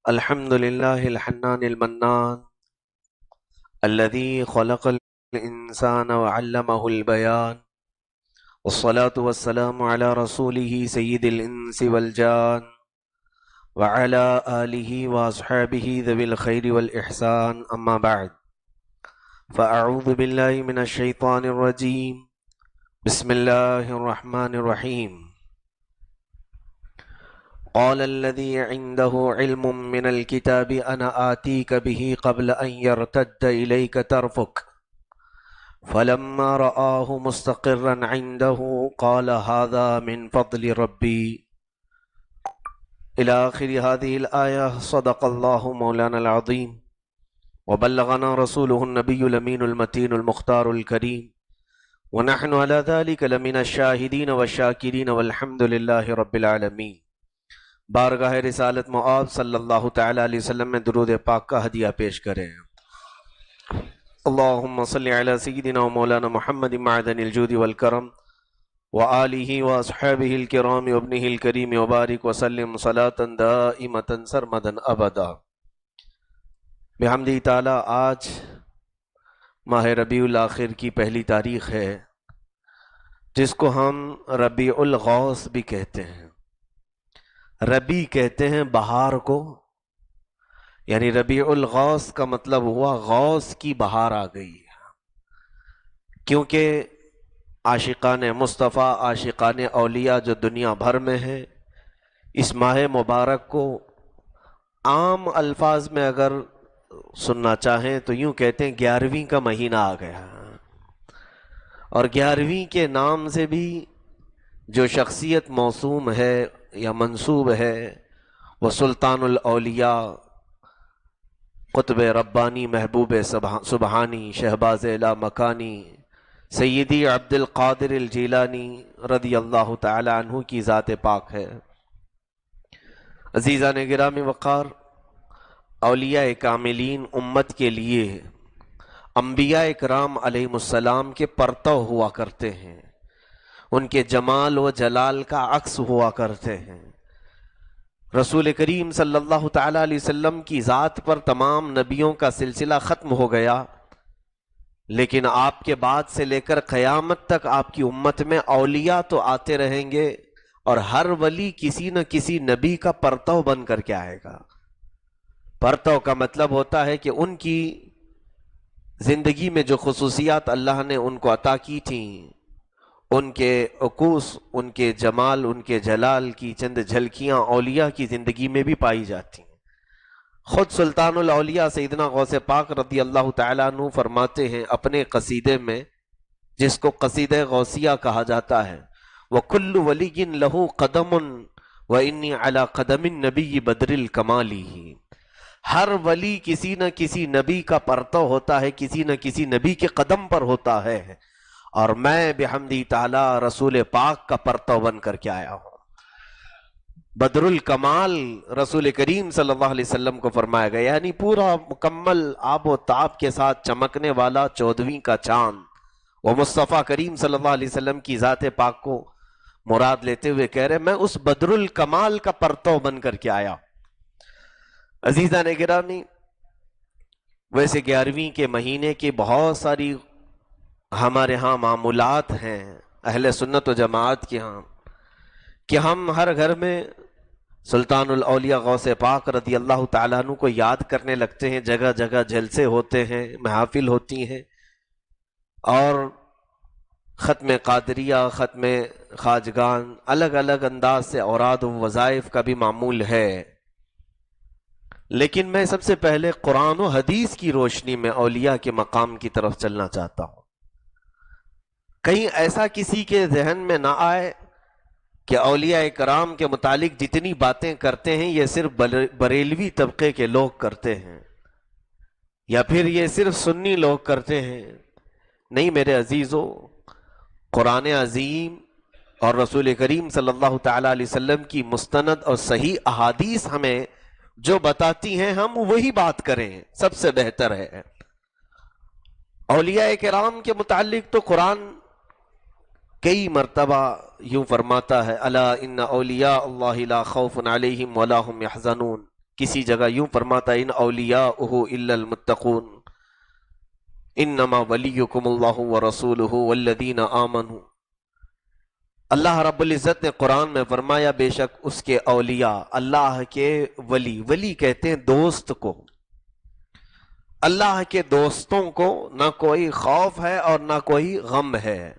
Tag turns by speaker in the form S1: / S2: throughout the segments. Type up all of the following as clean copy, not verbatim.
S1: الحمد لله الحنان المنان الذي خلق الإنسان وعلمه البيان، والصلاة والسلام على رسوله سيد الإنس والجان وعلى آله وأصحابه ذوي الخير والإحسان. أما بعد، فأعوذ بالله من الشيطان الرجيم. بسم الله الرحمن الرحيم. قال الذي عنده علم من الكتاب أنا آتيك به قبل أن يرتد إليك طرفك فلما رآه مستقرا عنده قال هذا من فضل ربي إلى آخر هذه الآية. صدق الله مولانا العظيم وبلغنا رسوله النبي الأمين المتين المختار الكريم، ونحن على ذلك لمن الشاهدين والشاكرين والحمد لله رب العالمين. بارگاہ رسالت معاب صلی اللہ تعالی علیہ وسلم میں درود پاک کا ہدیہ پیش کریں. اللہم صلی علی سیدنا و مولانا محمد معدن الجود والکرم وآلہ واصحابہ الکرام وابنہ الکریم وبارک وسلم صلاة دائمة سرمدا ابدا. بحمدہ تعالی آج ماہ ربیع الاخر کی پہلی تاریخ ہے، جس کو ہم ربیع الغوث بھی کہتے ہیں. ربیع کہتے ہیں بہار کو، یعنی ربیع الغوث کا مطلب ہوا غوث کی بہار آ گئی، کیونکہ عاشقان مصطفیٰ، عاشقان اولیاء جو دنیا بھر میں ہیں، اس ماہ مبارک کو عام الفاظ میں اگر سننا چاہیں تو یوں کہتے ہیں 11ویں کا مہینہ آ گیا. اور 11ویں کے نام سے بھی جو شخصیت موسوم ہے یا منسوب ہے وہ سلطان الاولیاء، قطب ربانی، محبوب سبحانی، شہباز اعلی مکانی، سیدی عبد القادر الجیلانی رضی اللہ تعالی عنہ کی ذات پاک ہے. عزیزان گرامی وقار، اولیاء کاملین امت کے لیے انبیاء اکرام علیہم السلام کے پرتو ہوا کرتے ہیں، ان کے جمال و جلال کا عکس ہوا کرتے ہیں. رسول کریم صلی اللہ تعالی علیہ وسلم کی ذات پر تمام نبیوں کا سلسلہ ختم ہو گیا، لیکن آپ کے بعد سے لے کر قیامت تک آپ کی امت میں اولیاء تو آتے رہیں گے، اور ہر ولی کسی نہ کسی نبی کا پرتو بن کر کے آئے گا. پرتو کا مطلب ہوتا ہے کہ ان کی زندگی میں جو خصوصیات اللہ نے ان کو عطا کی تھیں، ان کے عکوس، ان کے جمال، ان کے جلال کی چند جھلکیاں اولیاء کی زندگی میں بھی پائی جاتی ہیں. خود سلطان الاولیاء سیدنا غوث پاک رضی اللہ تعالیٰ عنہ فرماتے ہیں اپنے قصیدے میں، جس کو قصیدہ غوثیہ کہا جاتا ہے، وَكُلُّ وَلِيٍّ لَهُ قَدَمٌ وَإِنِّي عَلَى قَدَمِ النَّبِيِّ بَدْرِ الْكَمَالِ. ہر ولی کسی نہ کسی نبی کا پرتو ہوتا ہے، کسی نہ کسی نبی کے قدم پر ہوتا ہے، اور میں بحمدی تعالی رسول پاک کا پرتو بن کر کے آیا ہوں. بدر الکمال رسول کریم صلی اللہ علیہ وسلم کو فرمایا گیا، یعنی پورا مکمل آب و تاب کے ساتھ چمکنے والا 14ویں کا چاند. وہ مصطفیٰ کریم صلی اللہ علیہ وسلم کی ذات پاک کو مراد لیتے ہوئے کہہ رہے میں اس بدر الکمال کا پرتو بن کر کے آیا. عزیزان گرامی، ویسے 11ویں کے مہینے کی بہت ساری ہمارے ہاں معمولات ہیں اہل سنت و جماعت کے ہاں، کہ ہم ہر گھر میں سلطان الاولیاء غوث پاک رضی اللہ تعالیٰ عنہ کو یاد کرنے لگتے ہیں. جگہ جگہ جلسے ہوتے ہیں، محافل ہوتی ہیں، اور ختم قادریہ، ختم خواجگان، الگ الگ انداز سے اوراد و وظائف کا بھی معمول ہے. لیکن میں سب سے پہلے قرآن و حدیث کی روشنی میں اولیاء کے مقام کی طرف چلنا چاہتا ہوں. کہیں ایسا کسی کے ذہن میں نہ آئے کہ اولیاء کرام کے متعلق جتنی باتیں کرتے ہیں یہ صرف بریلوی طبقے کے لوگ کرتے ہیں، یا پھر یہ صرف سنی لوگ کرتے ہیں. نہیں میرے عزیزو، قرآن عظیم اور رسول کریم صلی اللہ تعالی علیہ وسلم کی مستند اور صحیح احادیث ہمیں جو بتاتی ہیں ہم وہی بات کریں، سب سے بہتر ہے. اولیاء کرام کے متعلق تو قرآن کئی مرتبہ یوں فرماتا ہے، الا ان اولیاء اللہ لا خوف علیہم ولا هم يحزنون. کسی جگہ یوں فرماتا ان اولیاءہ الا المتقون انما ولیکم اللہ ورسولہ والذین آمنوا۔ اللہ رب العزت نے قرآن میں فرمایا بے شک اس کے اولیاء، اللہ کے ولی، ولی کہتے ہیں دوست کو، اللہ کے دوستوں کو نہ کوئی خوف ہے اور نہ کوئی غم ہے۔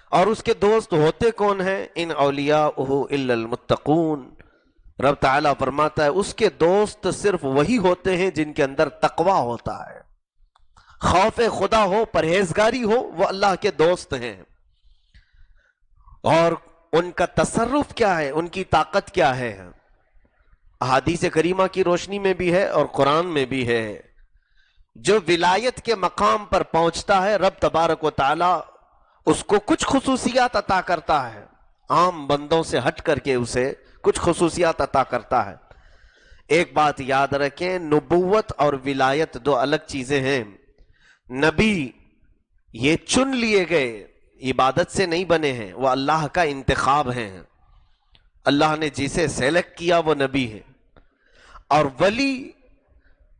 S1: اور اس کے دوست ہوتے کون ہیں؟ ان اولیاءہ الا المتقون۔ رب تعالیٰ فرماتا ہے اس کے دوست صرف وہی ہوتے ہیں جن کے اندر تقوی ہوتا ہے، خوف خدا ہو، پرہیزگاری ہو، وہ اللہ کے دوست ہیں۔ اور ان کا تصرف کیا ہے، ان کی طاقت کیا ہے، احادیث کریمہ کی روشنی میں بھی ہے اور قرآن میں بھی ہے۔ جو ولایت کے مقام پر پہنچتا ہے رب تبارک و تعالی اس کو کچھ خصوصیات عطا کرتا ہے، عام بندوں سے ہٹ کر کے اسے کچھ خصوصیات عطا کرتا ہے۔ ایک بات یاد رکھیں، نبوت اور ولایت دو الگ چیزیں ہیں۔ نبی یہ چن لیے گئے، عبادت سے نہیں بنے ہیں، وہ اللہ کا انتخاب ہیں، اللہ نے جسے سلیکٹ کیا وہ نبی ہے۔ اور ولی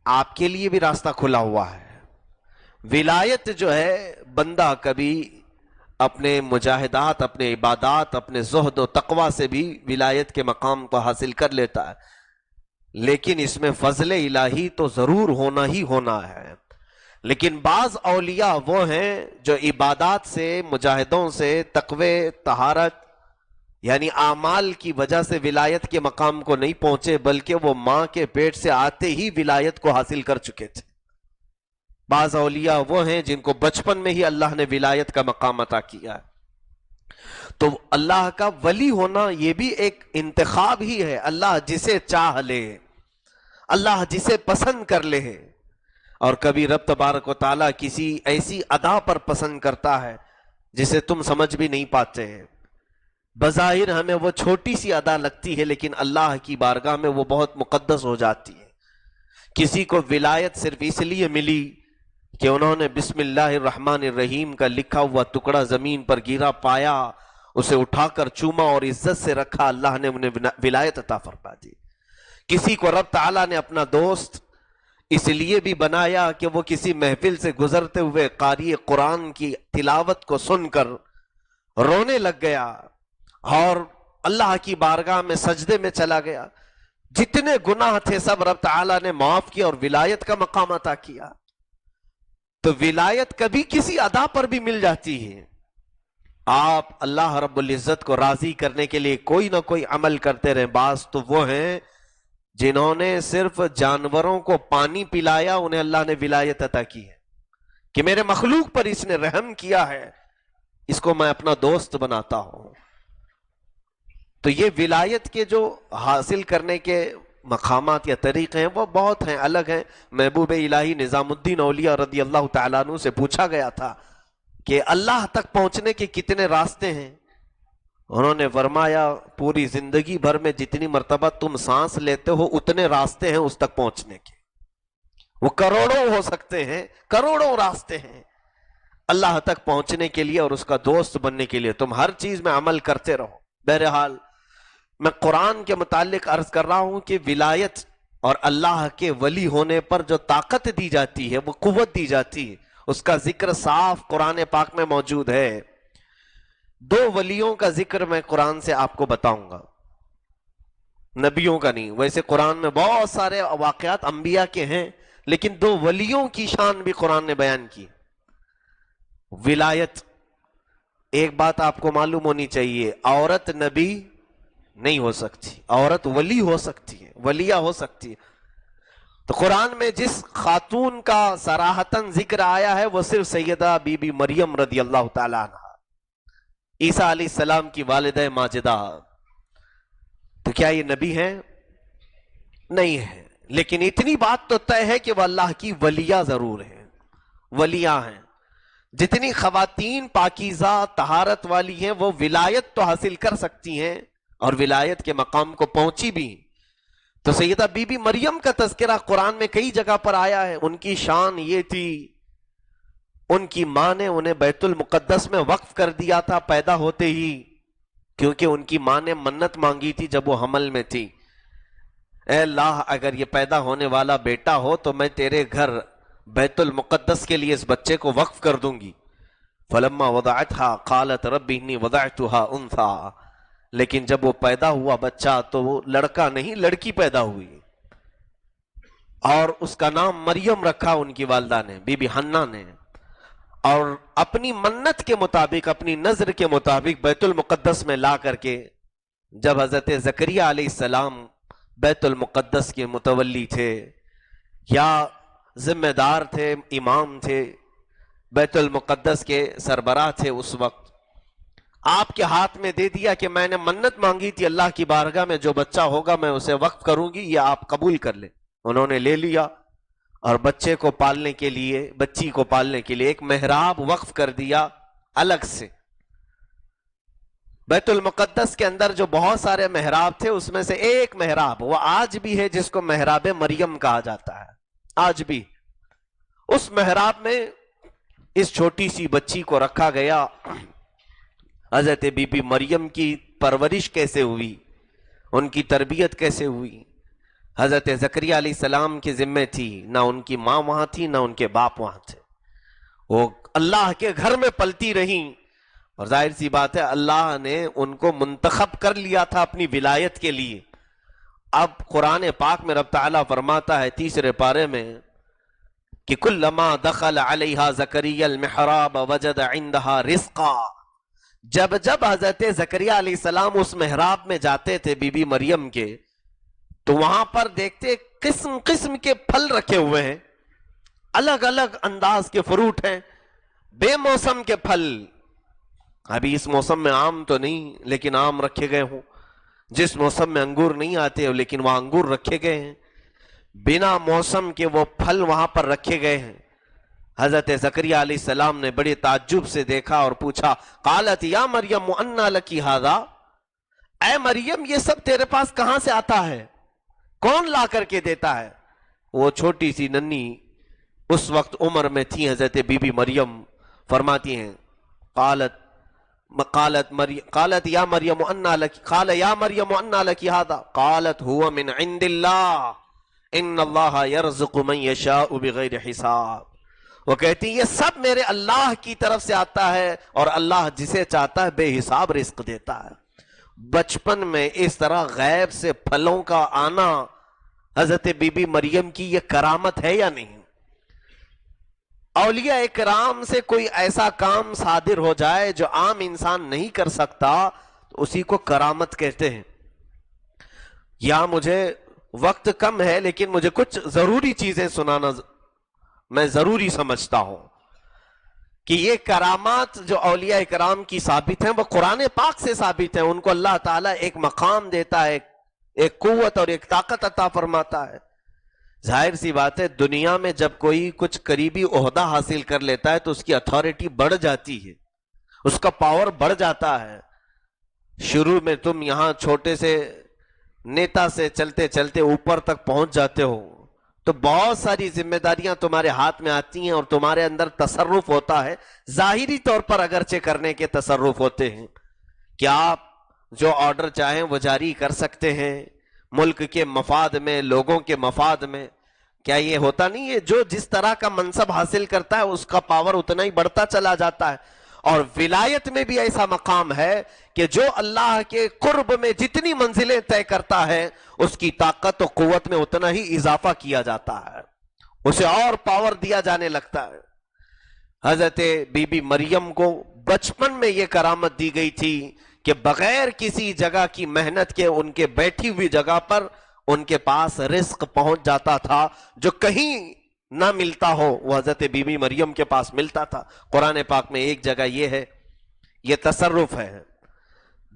S1: آپ کے لیے بھی راستہ کھلا ہوا ہے۔ ولایت جو ہے بندہ کبھی اپنے مجاہدات، اپنے عبادات، اپنے زہد و تقوی سے بھی ولایت کے مقام کو حاصل کر لیتا ہے، لیکن اس میں فضل الہی تو ضرور ہونا ہی ہونا ہے۔ لیکن بعض اولیاء وہ ہیں جو عبادات سے، مجاہدوں سے، تقوی، طہارت یعنی اعمال کی وجہ سے ولایت کے مقام کو نہیں پہنچے، بلکہ وہ ماں کے پیٹ سے آتے ہی ولایت کو حاصل کر چکے تھے۔ بعض اولیاء وہ ہیں جن کو بچپن میں ہی اللہ نے ولایت کا مقام عطا کیا ہے۔ تو اللہ کا ولی ہونا یہ بھی ایک انتخاب ہی ہے، اللہ جسے چاہ لے، اللہ جسے پسند کر لے۔ اور کبھی رب تبارک و تعالیٰ کسی ایسی ادا پر پسند کرتا ہے جسے تم سمجھ بھی نہیں پاتے ہیں، بظاہر ہمیں وہ چھوٹی سی ادا لگتی ہے لیکن اللہ کی بارگاہ میں وہ بہت مقدس ہو جاتی ہے۔ کسی کو ولایت صرف اس لیے ملی کہ انہوں نے بسم اللہ الرحمن الرحیم کا لکھا ہوا ٹکڑا زمین پر گرا پایا، اسے اٹھا کر چوما اور عزت سے رکھا، اللہ نے انہیں ولایت عطا فرما دی۔ کسی کو رب تعالیٰ نے اپنا دوست اس لیے بھی بنایا کہ وہ کسی محفل سے گزرتے ہوئے قاری قرآن کی تلاوت کو سن کر رونے لگ گیا اور اللہ کی بارگاہ میں سجدے میں چلا گیا، جتنے گناہ تھے سب رب تعالیٰ نے معاف کیا اور ولایت کا مقام عطا کیا۔ تو ولایت کبھی کسی ادا پر بھی مل جاتی ہے۔ آپ اللہ رب العزت کو راضی کرنے کے لیے کوئی نہ کوئی عمل کرتے رہیں۔ بعض تو وہ ہیں جنہوں نے صرف جانوروں کو پانی پلایا، انہیں اللہ نے ولایت عطا کی ہے کہ میرے مخلوق پر اس نے رحم کیا ہے، اس کو میں اپنا دوست بناتا ہوں۔ تو یہ ولایت کے جو حاصل کرنے کے مقامات یا طریقے ہیں وہ بہت ہیں، الگ ہیں۔ محبوب الہی نظام الدین اولیاء رضی اللہ تعالیٰ عنہ سے پوچھا گیا تھا کہ اللہ تک پہنچنے کے کتنے راستے ہیں؟ انہوں نے فرمایا پوری زندگی بھر میں جتنی مرتبہ تم سانس لیتے ہو اتنے راستے ہیں اس تک پہنچنے کے، وہ کروڑوں ہو سکتے ہیں، کروڑوں راستے ہیں اللہ تک پہنچنے کے لیے اور اس کا دوست بننے کے لیے۔ تم ہر چیز میں عمل کرتے رہو۔ بہرحال میں قرآن کے متعلق عرض کر رہا ہوں کہ ولایت اور اللہ کے ولی ہونے پر جو طاقت دی جاتی ہے، وہ قوت دی جاتی ہے، اس کا ذکر صاف قرآن پاک میں موجود ہے۔ دو ولیوں کا ذکر میں قرآن سے آپ کو بتاؤں گا، نبیوں کا نہیں۔ ویسے قرآن میں بہت سارے واقعات انبیاء کے ہیں، لیکن دو ولیوں کی شان بھی قرآن نے بیان کی۔ ولایت، ایک بات آپ کو معلوم ہونی چاہیے، عورت نبی نہیں ہو سکتی، عورت ولی ہو سکتی ہے، ولیہ ہو سکتی ہے۔ تو قرآن میں جس خاتون کا صراحتاً ذکر آیا ہے وہ صرف سیدہ بی بی مریم رضی اللہ تعالیٰ عنہ، عیسیٰ علیہ السلام کی والدہ ماجدہ۔ تو کیا یہ نبی ہیں؟ نہیں ہے، لیکن اتنی بات تو طے ہے کہ وہ اللہ کی ولیہ ضرور ہیں، ولیہ ہیں۔ جتنی خواتین پاکیزہ طہارت والی ہیں وہ ولایت تو حاصل کر سکتی ہیں اور ولایت کے مقام کو پہنچی بھی۔ تو سیدہ بی بی مریم کا تذکرہ قرآن میں کئی جگہ پر آیا ہے۔ ان کی شان یہ تھی، ان کی ماں نے انہیں بیت المقدس میں وقف کر دیا تھا پیدا ہوتے ہی، کیونکہ ان کی ماں نے منت مانگی تھی جب وہ حمل میں تھی۔ اے اللہ اگر یہ پیدا ہونے والا بیٹا ہو تو میں تیرے گھر بیت المقدس کے لیے اس بچے کو وقف کر دوں گی. فلما وضعتها قالت رب انی وضعتها انثى، لیکن جب وہ پیدا ہوا بچہ تو وہ لڑکا نہیں لڑکی پیدا ہوئی، اور اس کا نام مریم رکھا ان کی والدہ نے، بی بی حنا نے. اور اپنی منت کے مطابق، اپنی نظر کے مطابق بیت المقدس میں لا کر کے، جب حضرت زکریہ علیہ السلام بیت المقدس کے متولی تھے یا ذمہ دار تھے، امام تھے، بیت المقدس کے سربراہ تھے، اس وقت آپ کے ہاتھ میں دے دیا کہ میں نے منت مانگی تھی اللہ کی بارگاہ میں، جو بچہ ہوگا میں اسے وقف کروں گی، یہ آپ قبول کر لیں. انہوں نے لے لیا اور بچے کو پالنے کے لیے، بچی کو پالنے کے لیے ایک محراب وقف کر دیا الگ سے. بیت المقدس کے اندر جو بہت سارے محراب تھے اس میں سے ایک محراب وہ آج بھی ہے جس کو محراب مریم کہا جاتا ہے. آج بھی اس محراب میں اس چھوٹی سی بچی کو رکھا گیا. حضرت بی بی مریم کی پرورش کیسے ہوئی، ان کی تربیت کیسے ہوئی، حضرت زکریہ علیہ السلام کے ذمے تھی. نہ ان کی ماں وہاں تھی نہ ان کے باپ وہاں تھے، وہ اللہ کے گھر میں پلتی رہیں. اور ظاہر سی بات ہے اللہ نے ان کو منتخب کر لیا تھا اپنی ولایت کے لیے. اب قرآن پاک میں رب تعالیٰ فرماتا ہے 3 پارے میں کہ کلما دخل علیہا زکریا المحراب وجد عندها رزقا. جب جب حضرت زکریہ علیہ السلام اس محراب میں جاتے تھے بی بی مریم کے، تو وہاں پر دیکھتے قسم قسم کے پھل رکھے ہوئے ہیں، الگ الگ انداز کے فروٹ ہیں، بے موسم کے پھل. ابھی اس موسم میں آم تو نہیں لیکن آم رکھے گئے ہوں، جس موسم میں انگور نہیں آتے لیکن وہاں انگور رکھے گئے ہیں، بنا موسم کے وہ پھل وہاں پر رکھے گئے ہیں. حضرت زکریہ علیہ السلام نے بڑے تعجب سے دیکھا اور پوچھا، قالت یا مریم انا لکی ھذا، اے مریم یہ سب تیرے پاس کہاں سے آتا ہے، کون لا کر کے دیتا ہے؟ وہ چھوٹی سی ننھی اس وقت عمر میں تھی حضرت بی بی مریم، فرماتی ہیں قالت یا مریم انا لکی، قال یا مریم انا لکی ھذا، قالت هو من عند اللہ ان اللہ یرزق من یشاء بغیر حساب. وہ کہتی یہ سب میرے اللہ کی طرف سے آتا ہے اور اللہ جسے چاہتا ہے بے حساب رزق دیتا ہے. بچپن میں اس طرح غیب سے پھلوں کا آنا حضرت بی بی مریم کی یہ کرامت ہے یا نہیں؟ اولیاء اکرام سے کوئی ایسا کام صادر ہو جائے جو عام انسان نہیں کر سکتا تو اسی کو کرامت کہتے ہیں. یہاں مجھے وقت کم ہے لیکن مجھے کچھ ضروری چیزیں سنانا میں ضروری سمجھتا ہوں کہ یہ کرامات جو اولیاء اکرام کی ثابت ہیں وہ قرآن پاک سے ثابت ہیں. ان کو اللہ تعالیٰ ایک مقام دیتا ہے، ایک قوت اور ایک طاقت عطا فرماتا ہے. ظاہر سی بات ہے دنیا میں جب کوئی کچھ قریبی عہدہ حاصل کر لیتا ہے تو اس کی اتھارٹی بڑھ جاتی ہے، اس کا پاور بڑھ جاتا ہے. شروع میں تم یہاں چھوٹے سے نیتا سے چلتے چلتے اوپر تک پہنچ جاتے ہو تو بہت ساری ذمہ داریاں تمہارے ہاتھ میں آتی ہیں اور تمہارے اندر تصرف ہوتا ہے. ظاہری طور پر اگرچہ کرنے کے تصرف ہوتے ہیں کہ آپ جو آرڈر چاہیں وہ جاری کر سکتے ہیں ملک کے مفاد میں، لوگوں کے مفاد میں. کیا یہ ہوتا نہیں ہے جو جس طرح کا منصب حاصل کرتا ہے اس کا پاور اتنا ہی بڑھتا چلا جاتا ہے. اور ولایت میں بھی ایسا مقام ہے کہ جو اللہ کے قرب میں جتنی منزلیں طے کرتا ہے اس کی طاقت و قوت میں اتنا ہی اضافہ کیا جاتا ہے، اسے اور پاور دیا جانے لگتا ہے. حضرت بی بی مریم کو بچپن میں یہ کرامت دی گئی تھی کہ بغیر کسی جگہ کی محنت کے ان کے بیٹھی ہوئی جگہ پر ان کے پاس رزق پہنچ جاتا تھا. جو کہیں نہ ملتا ہو وہ حضرت بی بی مریم کے پاس ملتا تھا. قرآن پاک میں ایک جگہ یہ ہے، یہ تصرف ہے.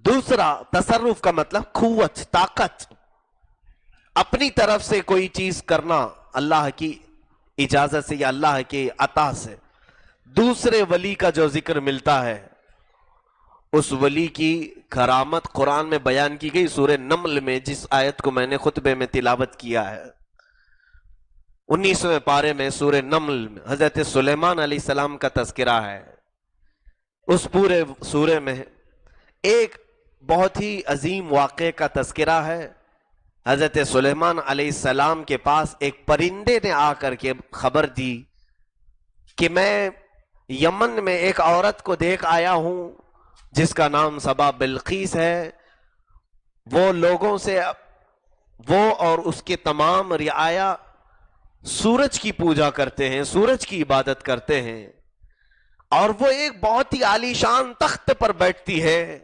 S1: دوسرا تصرف کا مطلب قوت، طاقت، اپنی طرف سے کوئی چیز کرنا اللہ کی اجازت سے یا اللہ کے عطا سے. دوسرے ولی کا جو ذکر ملتا ہے اس ولی کی کرامت قرآن میں بیان کی گئی سورہ نمل میں، جس آیت کو میں نے خطبے میں تلاوت کیا ہے. 19ویں پارے میں سورہ نمل میں حضرت سلیمان علیہ السلام کا تذکرہ ہے. اس پورے سورے میں ایک بہت ہی عظیم واقعے کا تذکرہ ہے. حضرت سلیمان علیہ السلام کے پاس ایک پرندے نے آ کر کے خبر دی کہ میں یمن میں ایک عورت کو دیکھ آیا ہوں جس کا نام سبا بلقیس ہے. وہ لوگوں سے وہ اور اس کے تمام رعایا سورج کی پوجا کرتے ہیں, سورج کی عبادت کرتے ہیں, اور وہ ایک بہت ہی عالی شان تخت پر بیٹھتی ہے.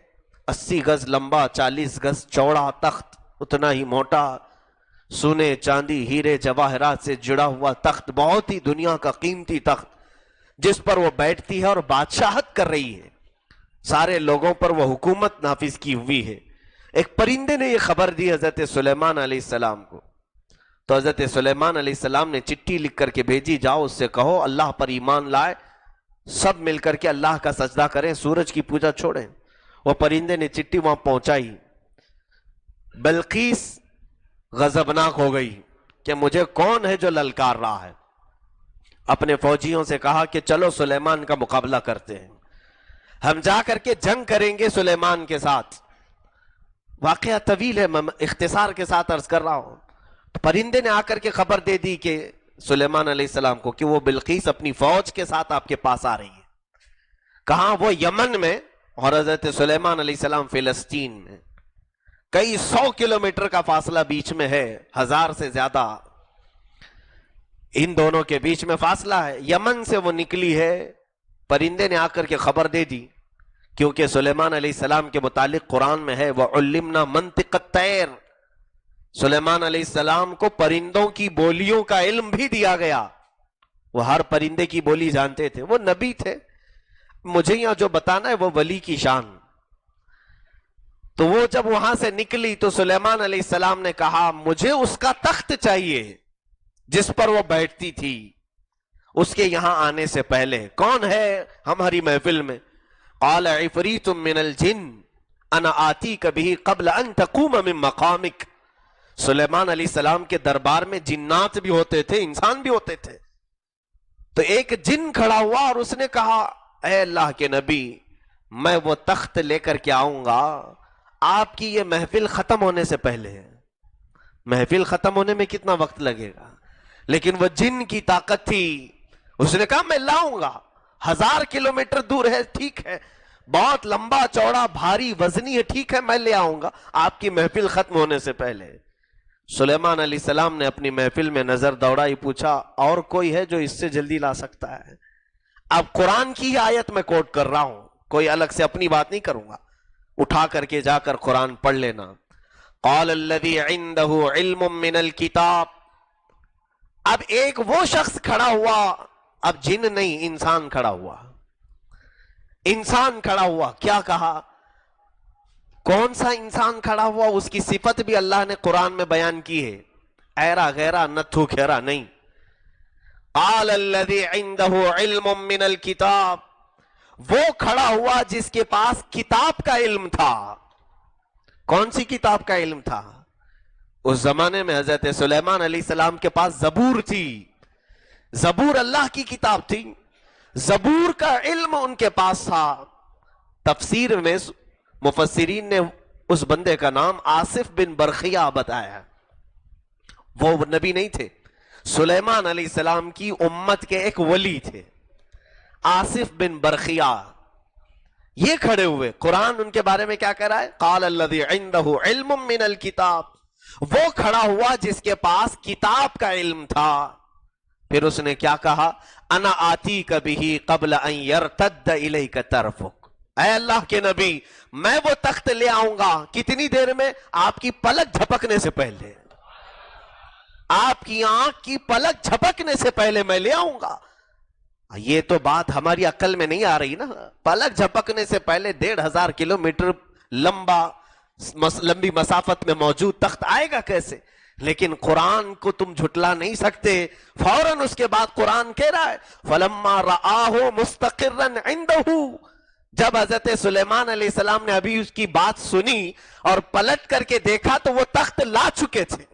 S1: 80 گز لمبا, 40 گز چوڑا تخت, اتنا ہی موٹا, سونے چاندی ہیرے جواہرات سے جڑا ہوا تخت, بہت ہی دنیا کا قیمتی تخت جس پر وہ بیٹھتی ہے اور بادشاہت کر رہی ہے. سارے لوگوں پر وہ حکومت نافذ کی ہوئی ہے. ایک پرندے نے یہ خبر دی حضرت سلیمان علیہ السلام کو. تو حضرت سلیمان علیہ السلام نے چٹھی لکھ کر کے بھیجی, جاؤ اس سے کہو اللہ پر ایمان لائے, سب مل کر کے اللہ کا سجدہ کریں, سورج کی پوجا چھوڑیں. وہ پرندے نے چٹھی وہاں پہنچائی. بلقیس غضبناک ہو گئی کہ مجھے کون ہے جو للکار رہا ہے. اپنے فوجیوں سے کہا کہ چلو سلیمان کا مقابلہ کرتے ہیں, ہم جا کر کے جنگ کریں گے سلیمان کے ساتھ. واقعہ طویل ہے, میں اختصار کے ساتھ عرض کر رہا ہوں. پرندے نے آ کر کے خبر دے دی کہ سلیمان علیہ السلام کو کہ وہ بلقیس اپنی فوج کے ساتھ آپ کے پاس آ رہی ہے. کہاں؟ وہ یمن میں, اور حضرت سلیمان علیہ السلام فلسطین میں. کئی 100 کلومیٹر کا فاصلہ بیچ میں ہے, 1000 سے زیادہ ان دونوں کے بیچ میں فاصلہ ہے. یمن سے وہ نکلی ہے. پرندے نے آ کر کے خبر دے دی, کیونکہ سلیمان علیہ السلام کے متعلق قرآن میں ہے وَعُلِّمْنَا مَنْطِقَ الطَّيْرِ, سلیمان علیہ السلام کو پرندوں کی بولیوں کا علم بھی دیا گیا. وہ ہر پرندے کی بولی جانتے تھے, وہ نبی تھے. مجھے یہاں جو بتانا ہے وہ ولی کی شان. تو وہ جب وہاں سے نکلی تو سلیمان علیہ السلام نے کہا مجھے اس کا تخت چاہیے جس پر وہ بیٹھتی تھی, اس کے یہاں آنے سے پہلے. کون ہے ہماری محفل میں؟ قال عفریت من الجن انا آتیک بہ قبل ان تقوم من مقامک. سلیمان علیہ السلام کے دربار میں جنات بھی ہوتے تھے, انسان بھی ہوتے تھے. تو ایک جن کھڑا ہوا اور اس نے کہا اے اللہ کے نبی, میں وہ تخت لے کر کے آؤں گا, آپ کی یہ محفل ختم ہونے سے پہلے ہے. محفل ختم ہونے میں کتنا وقت لگے گا, لیکن وہ جن کی طاقت تھی. اس نے کہا میں لاؤں گا, 1000 کلومیٹر دور ہے, ٹھیک ہے, بہت لمبا چوڑا بھاری وزنی ہے, ٹھیک ہے, میں لے آؤں گا آپ کی محفل ختم ہونے سے پہلے. سلیمان علیہ السلام نے اپنی محفل میں نظر دوڑائی, پوچھا اور کوئی ہے جو اس سے جلدی لا سکتا ہے؟ اب قرآن کی آیت میں کوٹ کر رہا ہوں, کوئی الگ سے اپنی بات نہیں کروں گا, اٹھا کر کے جا کر قرآن پڑھ لینا. قال الذی عنده علم من الکتاب. اب ایک وہ شخص کھڑا ہوا, اب جن نہیں, انسان کھڑا ہوا. انسان کھڑا ہوا, کیا کہا؟ کون سا انسان کھڑا ہوا؟ اس کی صفت بھی اللہ نے قرآن میں بیان کی ہے, ایرا غیرا نتھو کھیرا نہیں. قال الذی عنده علم من الکتاب. وہ کھڑا ہوا جس کے پاس کتاب کا علم تھا. کون سی کتاب کا علم تھا؟ اس زمانے میں حضرت سلیمان علیہ السلام کے پاس زبور تھی. زبور اللہ کی کتاب تھی, زبور کا علم ان کے پاس تھا. تفسیر میں مفسرین نے اس بندے کا نام آصف بن برخیہ بتایا. وہ نبی نہیں تھے, سلیمان علیہ السلام کی امت کے ایک ولی تھے, آصف بن برخیہ. یہ کھڑے ہوئے, قرآن ان کے بارے میں کیا کہہ رہا ہے؟ قال الذی عنده علم من الکتاب. وہ کھڑا ہوا جس کے پاس کتاب کا علم تھا. پھر اس نے کیا کہا؟ انا آتیک بہ قبل ان یرتد الیک طرفک. اے اللہ کے نبی, میں وہ تخت لے آؤں گا. کتنی دیر میں؟ آپ کی پلک جھپکنے سے پہلے, آپ کی آنکھ کی پلک جھپکنے سے پہلے میں لے آؤں گا. یہ تو بات ہماری عقل میں نہیں آ رہی نا. پلک جھپکنے سے پہلے 1500 کلومیٹر لمبی مسافت میں موجود تخت آئے گا کیسے؟ لیکن قرآن کو تم جھٹلا نہیں سکتے. فوراً اس کے بعد قرآن کہہ رہا ہے فَلَمَّا رَآهُ مُسْتَقِرًّا عِنْدَهُ. جب حضرت سلیمان علیہ السلام نے ابھی اس کی بات سنی اور پلٹ کر کے دیکھا تو وہ تخت لا چکے تھے,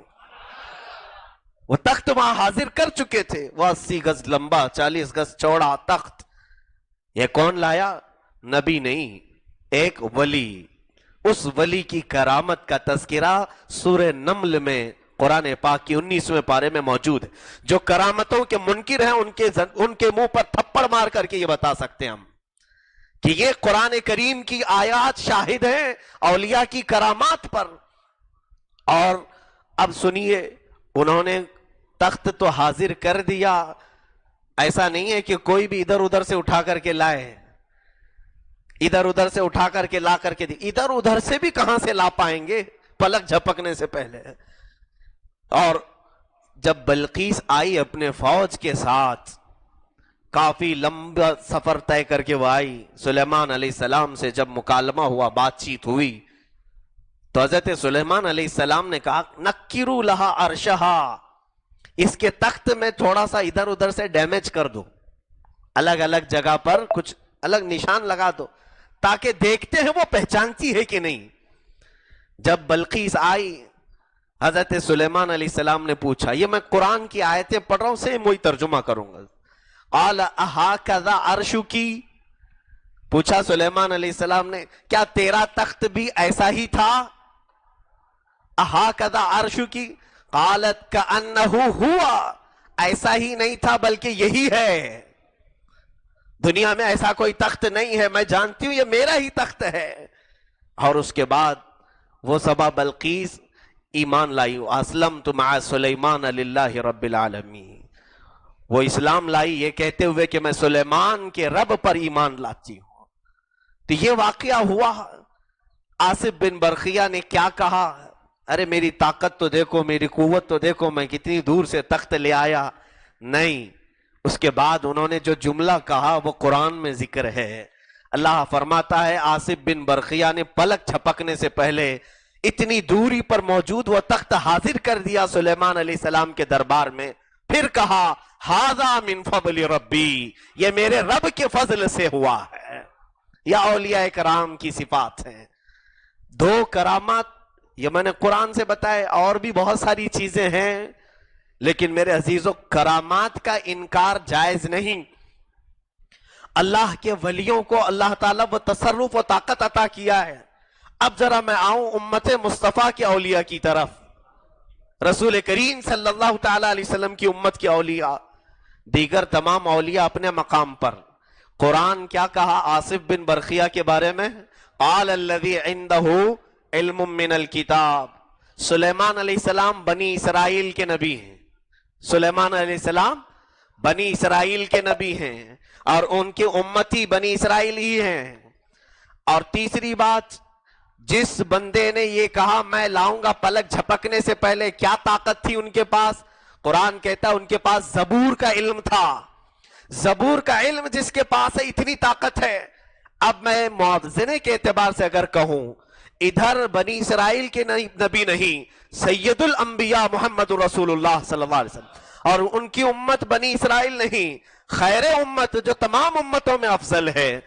S1: وہ تخت وہاں حاضر کر چکے تھے. وہ 80 گز لمبا 40 گز چوڑا تخت. یہ کون لایا؟ نبی نہیں, ایک ولی. اس ولی کی کرامت کا تذکرہ سورہ نمل میں قرآن پاک کی 19ویں پارے میں موجود ہے. جو کرامتوں کے منکر ہیں ان کے منہ پر تھپڑ مار کر کے یہ بتا سکتے ہیں ہم کہ یہ قرآن کریم کی آیات شاہد ہیں اولیاء کی کرامات پر. اور اب سنیے، انہوں نے تخت تو حاضر کر دیا، ایسا نہیں ہے کہ کوئی بھی ادھر ادھر سے اٹھا کر کے لائے، ادھر ادھر سے اٹھا کر کے لا کر کے دی. ادھر ادھر سے بھی کہاں سے لا پائیں گے پلک جھپکنے سے پہلے. اور جب بلقیس آئی اپنے فوج کے ساتھ، کافی لمبا سفر طے کر کے وہ آئی، سلیمان علیہ السلام سے جب مکالمہ ہوا، بات چیت ہوئی، تو حضرت سلیمان علیہ السلام نے کہا نکرو لہا عرشہا، اس کے تخت میں تھوڑا سا ادھر ادھر سے ڈیمیج کر دو، الگ الگ جگہ پر کچھ الگ نشان لگا دو تاکہ دیکھتے ہیں وہ پہچانتی ہے کہ نہیں. جب بلقیس آئی، حضرت سلیمان علیہ السلام نے پوچھا، یہ میں قرآن کی آیتیں پڑھ رہا ہوں، سے وہی ترجمہ کروں گا. قال اہٰذا عرشکی، پوچھا سلیمان علیہ السلام نے کیا تیرا تخت بھی ایسا ہی تھا؟ اہٰذا عرشکی قالت کأنہ ہوا، ایسا ہی نہیں تھا بلکہ یہی ہے. دنیا میں ایسا کوئی تخت نہیں ہے، میں جانتی ہوں یہ میرا ہی تخت ہے. اور اس کے بعد وہ صبا بلقیس ایمان لائی، اسلمت مع سلیمان للہ رب العالمین، وہ اسلام لائی یہ کہتے ہوئے کہ میں سلیمان کے رب پر ایمان لاتی ہوں. تو یہ واقعہ ہوا. آصف بن برخیہ نے کیا کہا، ارے میری طاقت تو دیکھو، میری قوت تو دیکھو، میں کتنی دور سے تخت لے آیا. نہیں، اس کے بعد انہوں نے جو جملہ کہا وہ قرآن میں ذکر ہے. اللہ فرماتا ہے آصف بن برخیہ نے پلک چھپکنے سے پہلے اتنی دوری پر موجود وہ تخت حاضر کر دیا سلیمان علیہ السلام کے دربار میں. پھر کہا ھذا من فضل ربی، یہ میرے رب کے فضل سے ہوا ہے. یا اولیاء کرام کی صفات ہیں. دو کرامات یہ میں نے قرآن سے بتائے، اور بھی بہت ساری چیزیں ہیں، لیکن میرے عزیزو کرامات کا انکار جائز نہیں. اللہ کے ولیوں کو اللہ تعالیٰ وہ تصرف و طاقت عطا کیا ہے. اب ذرا میں آؤں امت مصطفیٰ کے اولیاء کی طرف. رسول کریم صلی اللہ تعالیٰ علیہ وسلم کی امت کے اولیاء، دیگر تمام اولیاء اپنے مقام پر. قرآن کیا کہا آصف بن برخیہ کے بارے میں؟ قال الذی عندہ علم من الکتاب. سلیمان علیہ السلام بنی اسرائیل کے نبی ہیں. سلیمان علیہ السلام بنی اسرائیل کے نبی ہیں اور ان کے امتی بنی اسرائیل ہی ہیں. اور تیسری بات، جس بندے نے یہ کہا میں لاؤں گا پلک جھپکنے سے پہلے، کیا طاقت تھی ان کے پاس؟ قرآن کہتا ہے ان کے پاس زبور کا علم تھا. زبور کا علم جس کے پاس ہے، اتنی طاقت ہے. اب میں موازنے کے اعتبار سے اگر کہوں، ادھر بنی اسرائیل کے نبی نہیں، سید الانبیاء محمد رسول اللہ صلی اللہ علیہ وسلم، اور ان کی امت بنی اسرائیل نہیں، خیر امت جو تمام امتوں میں افضل ہے.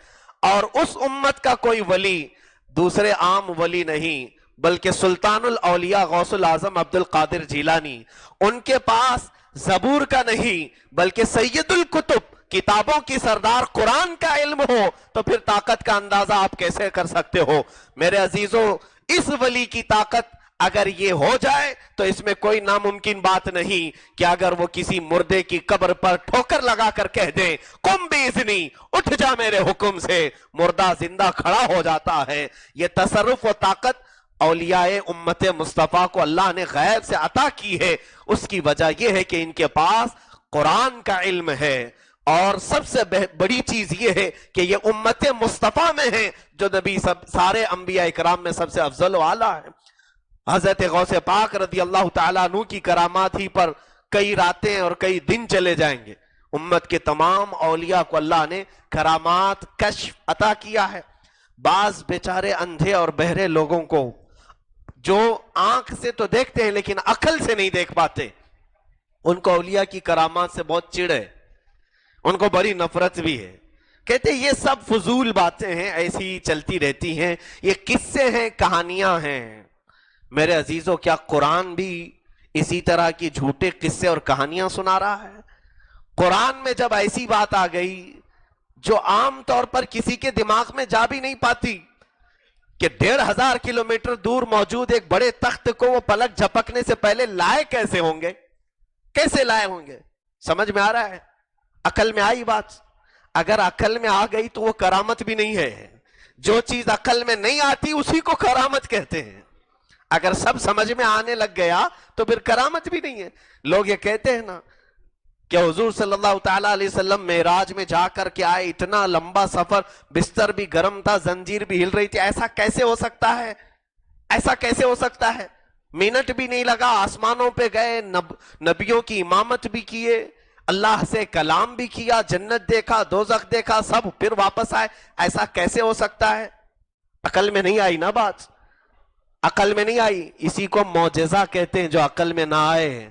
S1: اور اس امت کا کوئی ولی دوسرے عام ولی نہیں بلکہ سلطان الاولیاء غوث العظم عبد القادر جیلانی، ان کے پاس زبور کا نہیں بلکہ سید الکتب، کتابوں کی سردار قرآن کا علم ہو، تو پھر طاقت کا اندازہ آپ کیسے کر سکتے ہو؟ میرے عزیزو، اس ولی کی طاقت اگر یہ ہو جائے تو اس میں کوئی ناممکن بات نہیں کہ اگر وہ کسی مردے کی قبر پر ٹھوکر لگا کر کہہ دے قم باذنی، اٹھ جا میرے حکم سے، مردہ زندہ کھڑا ہو جاتا ہے. یہ تصرف و طاقت اولیاء امت مصطفیٰ کو اللہ نے غیب سے عطا کی ہے. اس کی وجہ یہ ہے کہ ان کے پاس قرآن کا علم ہے، اور سب سے بڑی چیز یہ ہے کہ یہ امت مصطفیٰ میں ہے جو نبی سارے انبیاء اکرام میں سب سے افضل و اعلیٰ ہے. حضرت غوث پاک رضی اللہ تعالیٰ عنہ کی کرامات ہی پر کئی راتیں اور کئی دن چلے جائیں گے. امت کے تمام اولیاء کو اللہ نے کرامات کشف عطا کیا ہے. بعض بیچارے اندھے اور بہرے لوگوں کو جو آنکھ سے تو دیکھتے ہیں لیکن عقل سے نہیں دیکھ پاتے، ان کو اولیاء کی کرامات سے بہت چڑ ہے، ان کو بڑی نفرت بھی ہے. کہتے ہیں یہ سب فضول باتیں ہیں، ایسی چلتی رہتی ہیں، یہ قصے ہیں، کہانیاں ہیں. میرے عزیزو، کیا قرآن بھی اسی طرح کی جھوٹے قصے اور کہانیاں سنا رہا ہے؟ قرآن میں جب ایسی بات آ گئی جو عام طور پر کسی کے دماغ میں جا بھی نہیں پاتی، کہ 1500 کلومیٹر دور موجود ایک بڑے تخت کو وہ پلک جھپکنے سے پہلے لائے کیسے ہوں گے؟ کیسے لائے ہوں گے؟ سمجھ میں آ رہا ہے؟ عقل میں آئی بات؟ اگر عقل میں آ گئی تو وہ کرامت بھی نہیں ہے. جو چیز عقل میں نہیں آتی اسی کو کرامت کہتے ہیں. اگر سب سمجھ میں آنے لگ گیا تو پھر کرامت بھی نہیں ہے. لوگ یہ کہتے ہیں نا کہ حضور صلی اللہ تعالیٰ علیہ وسلم معراج میں جا کر کے آئے, اتنا لمبا سفر, بستر بھی گرم تھا, زنجیر بھی ہل رہی تھی. ایسا کیسے ہو سکتا ہے؟ ایسا کیسے ہو سکتا ہے؟ منٹ بھی نہیں لگا, آسمانوں پہ گئے, نبیوں کی امامت بھی کیے, اللہ سے کلام بھی کیا, جنت دیکھا, دوزخ دیکھا, سب, پھر واپس آئے. ایسا کیسے ہو سکتا ہے؟ عقل میں نہیں آئی نا بات, عقل میں نہیں آئی. اسی کو معجزہ کہتے ہیں جو عقل میں نہ آئے.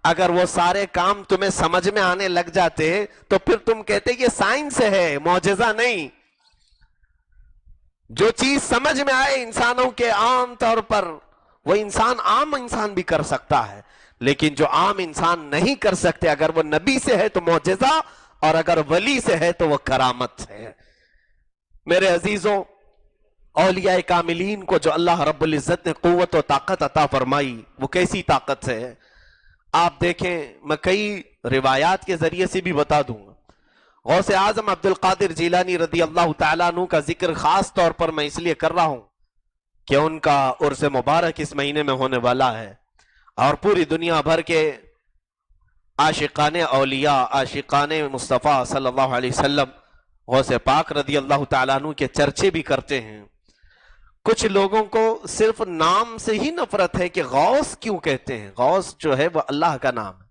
S1: اگر وہ سارے کام تمہیں سمجھ میں آنے لگ جاتے تو پھر تم کہتے یہ سائنس ہے, معجزہ نہیں. جو چیز سمجھ میں آئے انسانوں کے عام طور پر, وہ عام انسان بھی کر سکتا ہے, لیکن جو عام انسان نہیں کر سکتے, اگر وہ نبی سے ہے تو معجزہ, اور اگر ولی سے ہے تو وہ کرامت ہے. میرے عزیزوں, اولیاء کاملین کو جو اللہ رب العزت نے قوت و طاقت عطا فرمائی, وہ کیسی طاقت ہے آپ دیکھیں. میں کئی روایات کے ذریعے سے بھی بتا دوں گا. غوث اعظم عبد القادر جیلانی رضی اللہ تعالیٰ عنہ کا ذکر خاص طور پر میں اس لیے کر رہا ہوں کہ ان کا عرس مبارک اس مہینے میں ہونے والا ہے, اور پوری دنیا بھر کے عاشقان اولیاء, عاشقان مصطفیٰ صلی اللہ علیہ وسلم, غوث پاک رضی اللہ تعالیٰ عنہ کے چرچے بھی کرتے ہیں. کچھ لوگوں کو صرف نام سے ہی نفرت ہے کہ غوث کیوں کہتے ہیں. غوث جو ہے وہ اللہ کا نام ہے.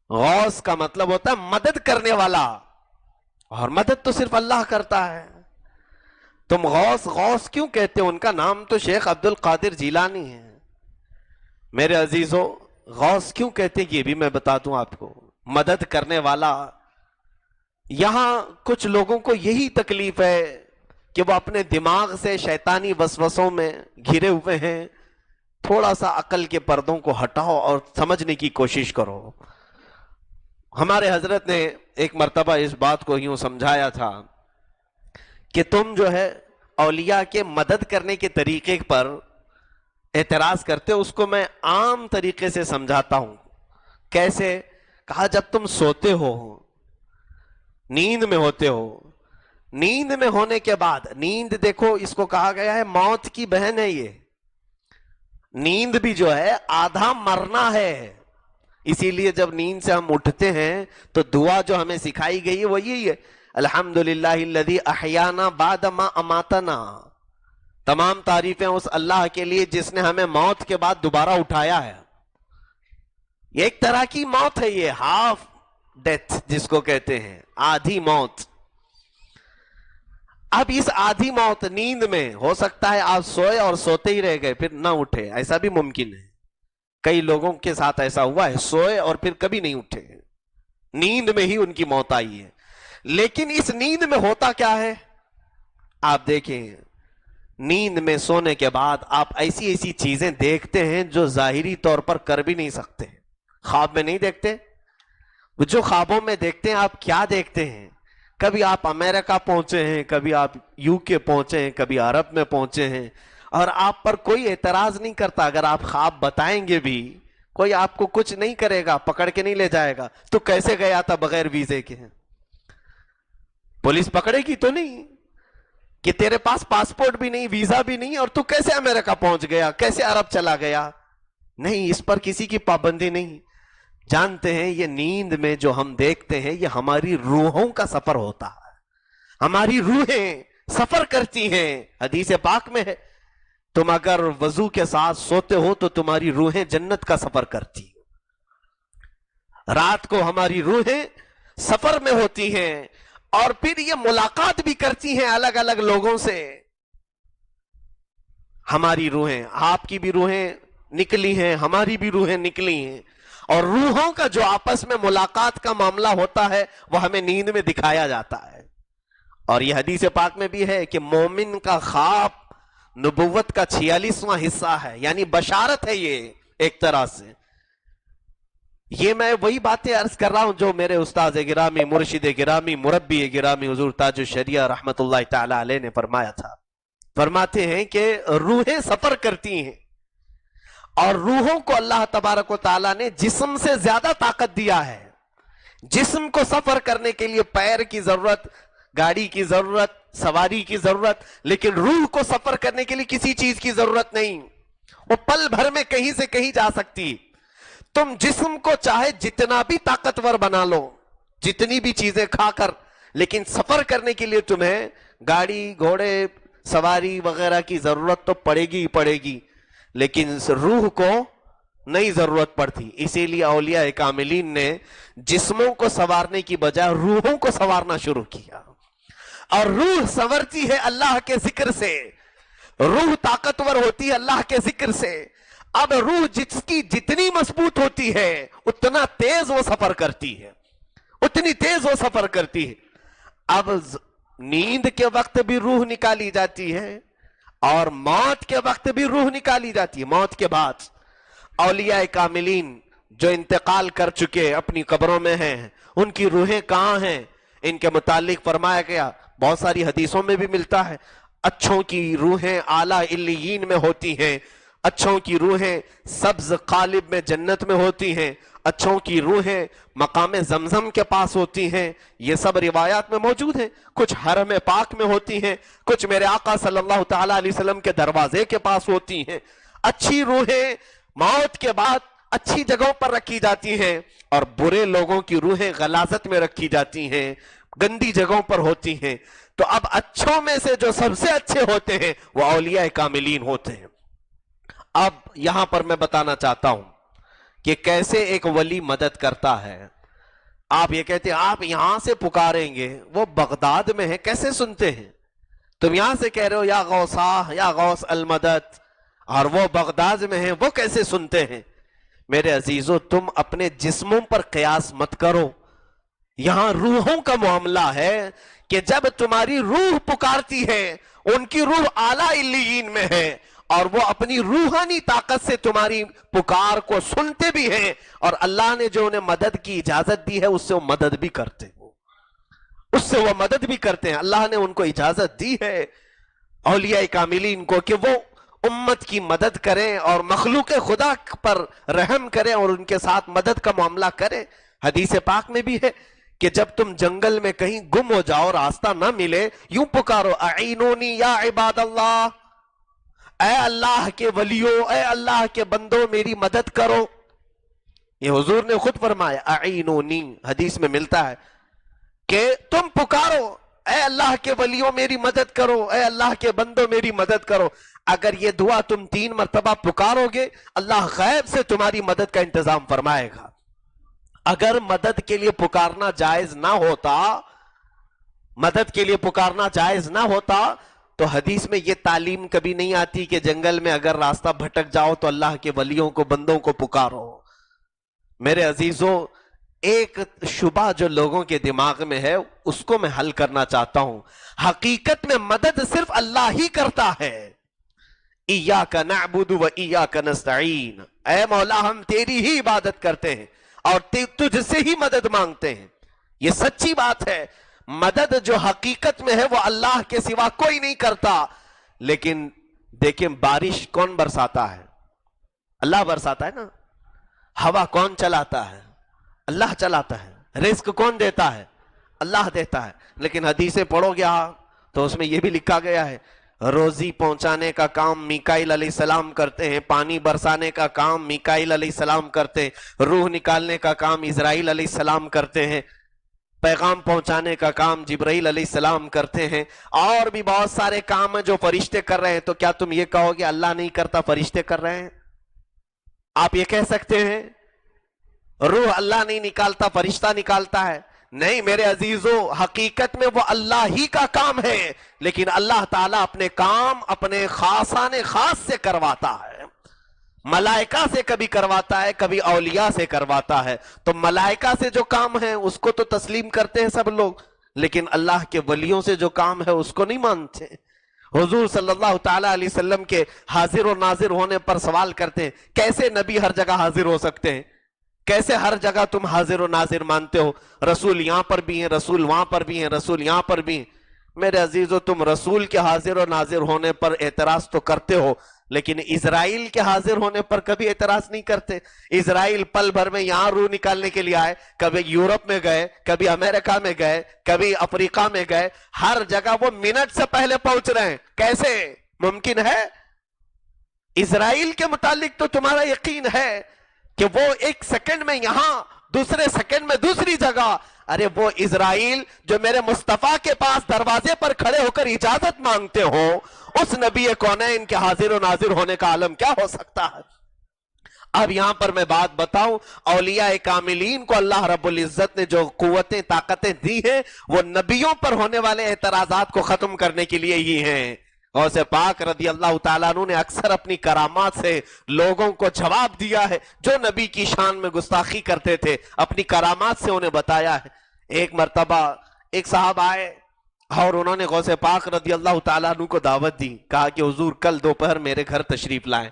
S1: غوث کا مطلب ہوتا ہے مدد کرنے والا, اور مدد تو صرف اللہ کرتا ہے. تم غوث غوث کیوں کہتے ہو؟ ان کا نام تو شیخ عبد القادر جیلانی ہے. میرے عزیزو, غوث کیوں کہتے ہیں یہ بھی میں بتا دوں آپ کو, مدد کرنے والا. یہاں کچھ لوگوں کو یہی تکلیف ہے کہ وہ اپنے دماغ سے شیطانی وسوسوں میں گھرے ہوئے ہیں. تھوڑا سا عقل کے پردوں کو ہٹاؤ اور سمجھنے کی کوشش کرو. ہمارے حضرت نے ایک مرتبہ اس بات کو یوں سمجھایا تھا کہ تم جو ہے اولیاء کے مدد کرنے کے طریقے پر اعتراض کرتے ہو, اس کو میں عام طریقے سے سمجھاتا ہوں. کیسے؟ کہا جب تم سوتے ہو, نیند میں ہوتے ہو, نیند میں ہونے کے بعد, نیند دیکھو اس کو کہا گیا ہے موت کی بہن ہے. یہ نیند بھی جو ہے آدھا مرنا ہے. اسی لیے جب نیند سے ہم اٹھتے ہیں تو دعا جو ہمیں سکھائی گئی ہے وہ یہی ہے, الحمدللہ الذی احیانا بعد ما اماتنا. تمام تعریفیں اس اللہ کے لیے جس نے ہمیں موت کے بعد دوبارہ اٹھایا ہے. یہ ایک طرح کی موت ہے, یہ ہاف ڈیتھ جس کو کہتے ہیں, آدھی موت. اب اس آدھی موت نیند میں ہو سکتا ہے آپ سوئے اور سوتے ہی رہ گئے, پھر نہ اٹھے, ایسا بھی ممکن ہے. کئی لوگوں کے ساتھ ایسا ہوا ہے, سوئے اور پھر کبھی نہیں اٹھے, نیند میں ہی ان کی موت آئی ہے. لیکن اس نیند میں ہوتا کیا ہے آپ دیکھیں. نیند میں سونے کے بعد آپ ایسی ایسی چیزیں دیکھتے ہیں جو ظاہری طور پر کر بھی نہیں سکتے. خواب میں نہیں دیکھتے, جو خوابوں میں دیکھتے ہیں آپ کیا دیکھتے ہیں. کبھی آپ امریکہ پہنچے ہیں, کبھی آپ یو کے پہنچے ہیں, کبھی عرب میں پہنچے ہیں, اور آپ پر کوئی اعتراض نہیں کرتا. اگر آپ خواب بتائیں گے بھی کوئی آپ کو کچھ نہیں کرے گا, پکڑ کے نہیں لے جائے گا. تو کیسے گیا تھا بغیر ویزے کے؟ پولیس پکڑے گی تو نہیں کہ تیرے پاس پاسپورٹ بھی نہیں, ویزا بھی نہیں, اور تو کیسے امریکہ پہنچ گیا, کیسے عرب چلا گیا. نہیں, اس پر کسی کی پابندی نہیں. جانتے ہیں یہ نیند میں جو ہم دیکھتے ہیں یہ ہماری روحوں کا سفر ہوتا ہے. ہماری روحیں سفر کرتی ہیں. حدیث پاک میں ہے تم اگر وضو کے ساتھ سوتے ہو تو تمہاری روحیں جنت کا سفر کرتی. رات کو ہماری روحیں سفر میں ہوتی ہیں, اور پھر یہ ملاقات بھی کرتی ہیں الگ الگ لوگوں سے. ہماری روحیں, آپ کی بھی روحیں نکلی ہیں, ہماری بھی روحیں نکلی ہیں, اور روحوں کا جو آپس میں ملاقات کا معاملہ ہوتا ہے وہ ہمیں نیند میں دکھایا جاتا ہے. اور یہ حدیث پاک میں بھی ہے کہ مومن کا خواب نبوت کا 46واں حصہ ہے, یعنی بشارت ہے یہ ایک طرح سے. یہ میں وہی باتیں عرض کر رہا ہوں جو میرے استاد گرامی, مرشد گرامی, مربی گرامی حضور تاج الشریعہ رحمت اللہ تعالی علیہ نے فرمایا تھا. فرماتے ہیں کہ روحیں سفر کرتی ہیں اور روحوں کو اللہ تبارک و تعالیٰ نے جسم سے زیادہ طاقت دیا ہے. جسم کو سفر کرنے کے لیے پیر کی ضرورت، گاڑی کی ضرورت، سواری کی ضرورت، لیکن روح کو سفر کرنے کے لیے کسی چیز کی ضرورت نہیں. وہ پل بھر میں کہیں سے کہیں جا سکتی. تم جسم کو چاہے جتنا بھی طاقتور بنا لو، جتنی بھی چیزیں کھا کر، لیکن سفر کرنے کے لیے تمہیں گاڑی، گھوڑے، سواری وغیرہ کی ضرورت تو پڑے گی ہی پڑے گی، لیکن روح کو نہیں ضرورت پڑتی. اسی لیے اولیاء کاملین نے جسموں کو سنوارنے کی بجائے روحوں کو سنوارنا شروع کیا. اور روح سنورتی ہے اللہ کے ذکر سے، روح طاقتور ہوتی ہے اللہ کے ذکر سے. اب روح جس کی جتنی مضبوط ہوتی ہے اتنا تیز وہ سفر کرتی ہے، اتنی تیز وہ سفر کرتی ہے. اب نیند کے وقت بھی روح نکالی جاتی ہے اور موت کے وقت بھی روح نکالی جاتی ہے. موت کے بعد اولیاء کاملین جو انتقال کر چکے اپنی قبروں میں ہیں، ان کی روحیں کہاں ہیں؟ ان کے متعلق فرمایا گیا، بہت ساری حدیثوں میں بھی ملتا ہے، اچھوں کی روحیں اعلیٰ علیین میں ہوتی ہیں، اچھوں کی روحیں سبز قالب میں جنت میں ہوتی ہیں، اچھوں کی روحیں مقام زمزم کے پاس ہوتی ہیں. یہ سب روایات میں موجود ہیں. کچھ حرم پاک میں ہوتی ہیں، کچھ میرے آقا صلی اللہ تعالیٰ علیہ وسلم کے دروازے کے پاس ہوتی ہیں. اچھی روحیں موت کے بعد اچھی جگہوں پر رکھی جاتی ہیں اور برے لوگوں کی روحیں غلاظت میں رکھی جاتی ہیں، گندی جگہوں پر ہوتی ہیں. تو اب اچھوں میں سے جو سب سے اچھے ہوتے ہیں وہ اولیاء کاملین ہوتے ہیں. اب یہاں پر میں بتانا چاہتا ہوں کہ کیسے ایک ولی مدد کرتا ہے. آپ یہ کہتے ہیں آپ یہاں سے پکاریں گے، وہ بغداد میں ہے، کیسے سنتے ہیں؟ تم یہاں سے کہہ رہے ہو یا غوثا یا غوث المدد، اور وہ بغداد میں ہیں، وہ کیسے سنتے ہیں؟ میرے عزیزو، تم اپنے جسموں پر قیاس مت کرو. یہاں روحوں کا معاملہ ہے کہ جب تمہاری روح پکارتی ہے، ان کی روح اعلیٰ علیین میں ہے اور وہ اپنی روحانی طاقت سے تمہاری پکار کو سنتے بھی ہیں، اور اللہ نے جو انہیں مدد کی اجازت دی ہے اس سے وہ مدد بھی کرتے ہیں، اس سے وہ مدد بھی کرتے ہیں. اللہ نے ان کو اجازت دی ہے اولیاء کاملین کو کہ وہ امت کی مدد کریں اور مخلوق خدا پر رحم کریں اور ان کے ساتھ مدد کا معاملہ کریں. حدیث پاک میں بھی ہے کہ جب تم جنگل میں کہیں گم ہو جاؤ، راستہ نہ ملے، یوں پکارو اعینونی یا عباد اللہ، اے اللہ کے ولیوں، اے اللہ کے بندوں میری مدد کرو. یہ حضور نے خود فرمایا اعینونی، حدیث میں ملتا ہے کہ تم پکارو اے اللہ کے ولیوں میری مدد کرو، اے اللہ کے بندوں میری مدد کرو. اگر یہ دعا تم 3 مرتبہ پکارو گے، اللہ غیب سے تمہاری مدد کا انتظام فرمائے گا. اگر مدد کے لیے پکارنا جائز نہ ہوتا، مدد کے لیے پکارنا جائز نہ ہوتا تو حدیث میں یہ تعلیم کبھی نہیں آتی کہ جنگل میں اگر راستہ بھٹک جاؤ تو اللہ کے ولیوں کو، بندوں کو پکارو. میرے عزیزو، ایک شبہ جو لوگوں کے دماغ میں ہے اس کو میں حل کرنا چاہتا ہوں. حقیقت میں مدد صرف اللہ ہی کرتا ہے. ایاک نعبد و ایاک نستعین، اے مولا ہم تیری ہی عبادت کرتے ہیں اور تجھ سے ہی مدد مانگتے ہیں. یہ سچی بات ہے. مدد جو حقیقت میں ہے وہ اللہ کے سوا کوئی نہیں کرتا. لیکن دیکھیں بارش کون برساتا ہے؟ اللہ برساتا ہے نا. ہوا کون چلاتا ہے؟ اللہ چلاتا ہے. رزق کون دیتا ہے؟ اللہ دیتا ہے. لیکن حدیثیں پڑھو گیا تو اس میں یہ بھی لکھا گیا ہے روزی پہنچانے کا کام میکائیل علیہ السلام کرتے ہیں، پانی برسانے کا کام میکائیل علیہ السلام کرتے ہیں، روح نکالنے کا کام اسرائیل علیہ السلام کرتے ہیں، پیغام پہنچانے کا کام جبرائیل علیہ السلام کرتے ہیں، اور بھی بہت سارے کام ہیں جو فرشتے کر رہے ہیں. تو کیا تم یہ کہو گے اللہ نہیں کرتا، فرشتے کر رہے ہیں؟ آپ یہ کہہ سکتے ہیں روح اللہ نہیں نکالتا، فرشتہ نکالتا ہے؟ نہیں میرے عزیزو، حقیقت میں وہ اللہ ہی کا کام ہے، لیکن اللہ تعالیٰ اپنے کام اپنے خاصان خاص سے کرواتا ہے. ملائکہ سے کبھی کرواتا ہے، کبھی اولیاء سے کرواتا ہے. تو ملائکہ سے جو کام ہے اس کو تو تسلیم کرتے ہیں سب لوگ، لیکن اللہ کے ولیوں سے جو کام ہے اس کو نہیں مانتے. حضور صلی اللہ تعالیٰ علیہ وسلم کے حاضر و ناظر ہونے پر سوال کرتے ہیں کیسے نبی ہر جگہ حاضر ہو سکتے ہیں؟ کیسے ہر جگہ تم حاضر و ناظر مانتے ہو؟ رسول یہاں پر بھی ہیں، رسول وہاں پر بھی ہیں، رسول یہاں پر بھی ہیں. میرے عزیزو تم رسول کے حاضر و ناظر ہونے پر اعتراض تو کرتے ہو، لیکن اسرائیل کے حاضر ہونے پر کبھی اعتراض نہیں کرتے۔ اسرائیل پل بھر میں یہاں روح نکالنے کے لیے آئے، کبھی یورپ میں گئے، کبھی امریکہ میں گئے، کبھی افریقہ میں گئے، ہر جگہ وہ منٹ سے پہلے پہنچ رہے ہیں۔ کیسے ممکن ہے؟ اسرائیل کے متعلق تو تمہارا یقین ہے کہ وہ ایک سیکنڈ میں یہاں، دوسرے سیکنڈ میں دوسری جگہ۔ ارے وہ اسرائیل جو میرے مصطفیٰ کے پاس دروازے پر کھڑے ہو کر اجازت مانگتے ہو، اس نبی کونین کے حاضر و ناظر ہونے کا عالم کیا ہو سکتا ہے؟ اب یہاں پر میں بات بتاؤں، اولیاء کاملین کو اللہ رب العزت نے جو قوتیں طاقتیں دی ہیں، وہ نبیوں پر ہونے والے اعتراضات کو ختم کرنے کے لیے ہی ہیں۔ غوث پاک رضی اللہ تعالیٰ عنہ نے اکثر اپنی کرامات سے لوگوں کو جواب دیا ہے، جو نبی کی شان میں گستاخی کرتے تھے اپنی کرامات سے انہیں بتایا ہے۔ ایک مرتبہ ایک صاحب آئے اور انہوں نے غوث پاک رضی اللہ تعالیٰ عنہ کو دعوت دی، کہا کہ حضور کل دوپہر میرے گھر تشریف لائیں۔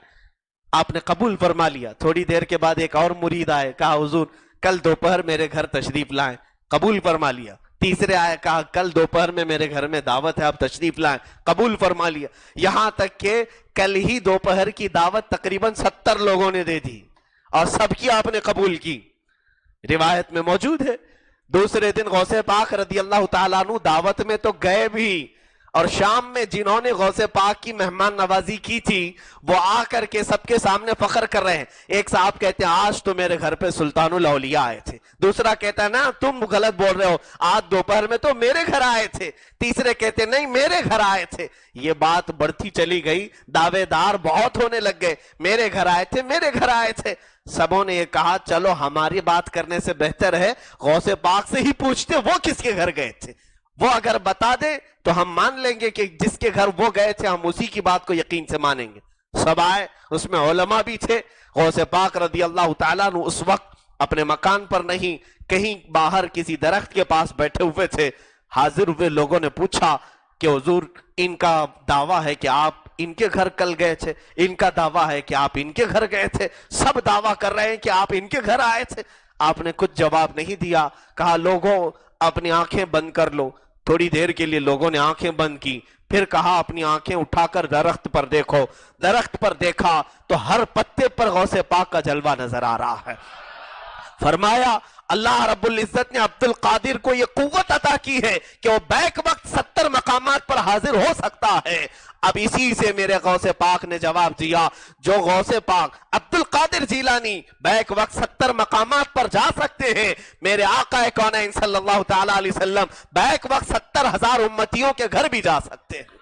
S1: آپ نے قبول فرما لیا۔ تھوڑی دیر کے بعد ایک اور مرید آئے، کہا حضور کل دوپہر میرے گھر تشریف لائیں، قبول فرما لیا۔ تیسرے آئے، کہا کل دوپہر میں میرے گھر میں دعوت ہے، آپ تشریف لائیں، قبول فرما لیا۔ یہاں تک کہ کل ہی دوپہر کی دعوت تقریباً 70 لوگوں نے دے دی اور سب کی آپ نے قبول کی، روایت میں موجود ہے۔ دوسرے دن غوث پاک رضی اللہ تعالیٰ عنہ دعوت میں تو گئے بھی، اور شام میں جنہوں نے غوث پاک کی مہمان نوازی کی تھی وہ آ کر کے سب کے سامنے فخر کر رہے ہیں۔ ایک صاحب کہتے ہیں آج تو میرے گھر پہ سلطان الاولیاء آئے تھے، دوسرا کہتا ہے نا تم غلط بول رہے ہو، آج دوپہر میں تو میرے گھر آئے تھے، تیسرے کہتے ہیں نہیں میرے گھر آئے تھے۔ یہ بات بڑھتی چلی گئی، دعوے دار بہت ہونے لگ گئے، میرے گھر آئے تھے، میرے گھر آئے تھے۔ سبوں نے یہ کہا چلو ہماری بات کرنے سے بہتر ہے غوث پاک سے ہی پوچھتے وہ کس کے گھر گئے تھے، وہ اگر بتا دے تو ہم مان لیں گے کہ جس کے گھر وہ گئے تھے ہم اسی کی بات کو یقین سے مانیں گے۔ سب آئے، اس میں علماء بھی تھے۔ غوث پاک رضی اللہ تعالیٰ عنہ اس وقت اپنے مکان پر نہیں، کہیں باہر کسی درخت کے پاس بیٹھے ہوئے تھے۔ حاضر ہوئے لوگوں نے پوچھا کہ حضور ان کا دعویٰ ہے کہ آپ ان کے گھر کل گئے تھے، ان کا دعویٰ ہے کہ آپ ان کے گھر گئے تھے، سب دعویٰ کر رہے ہیں کہ آپ ان کے گھر آئے تھے۔ آپ نے کچھ جواب نہیں دیا، کہا لوگوں اپنی آنکھیں بند کر لو۔ تھوڑی دیر کے لیے لوگوں نے آنکھیں بند کی، پھر کہا اپنی آنکھیں اٹھا کر درخت پر دیکھو۔ درخت پر دیکھا تو ہر پتے پر غوث پاک کا جلوہ نظر آ رہا ہے۔ فرمایا اللہ رب العزت نے عبد القادر کو یہ قوت عطا کی ہے کہ وہ بیک وقت 70 مقامات پر حاضر ہو سکتا ہے۔ اب اسی سے میرے غوث پاک نے جواب دیا، جو غوث پاک عبد القادر جیلانی بیک وقت 70 مقامات پر جا سکتے ہیں، میرے آقا کونین صلی اللہ تعالیٰ علیہ وسلم بیک وقت 70,000 امتیوں کے گھر بھی جا سکتے ہیں۔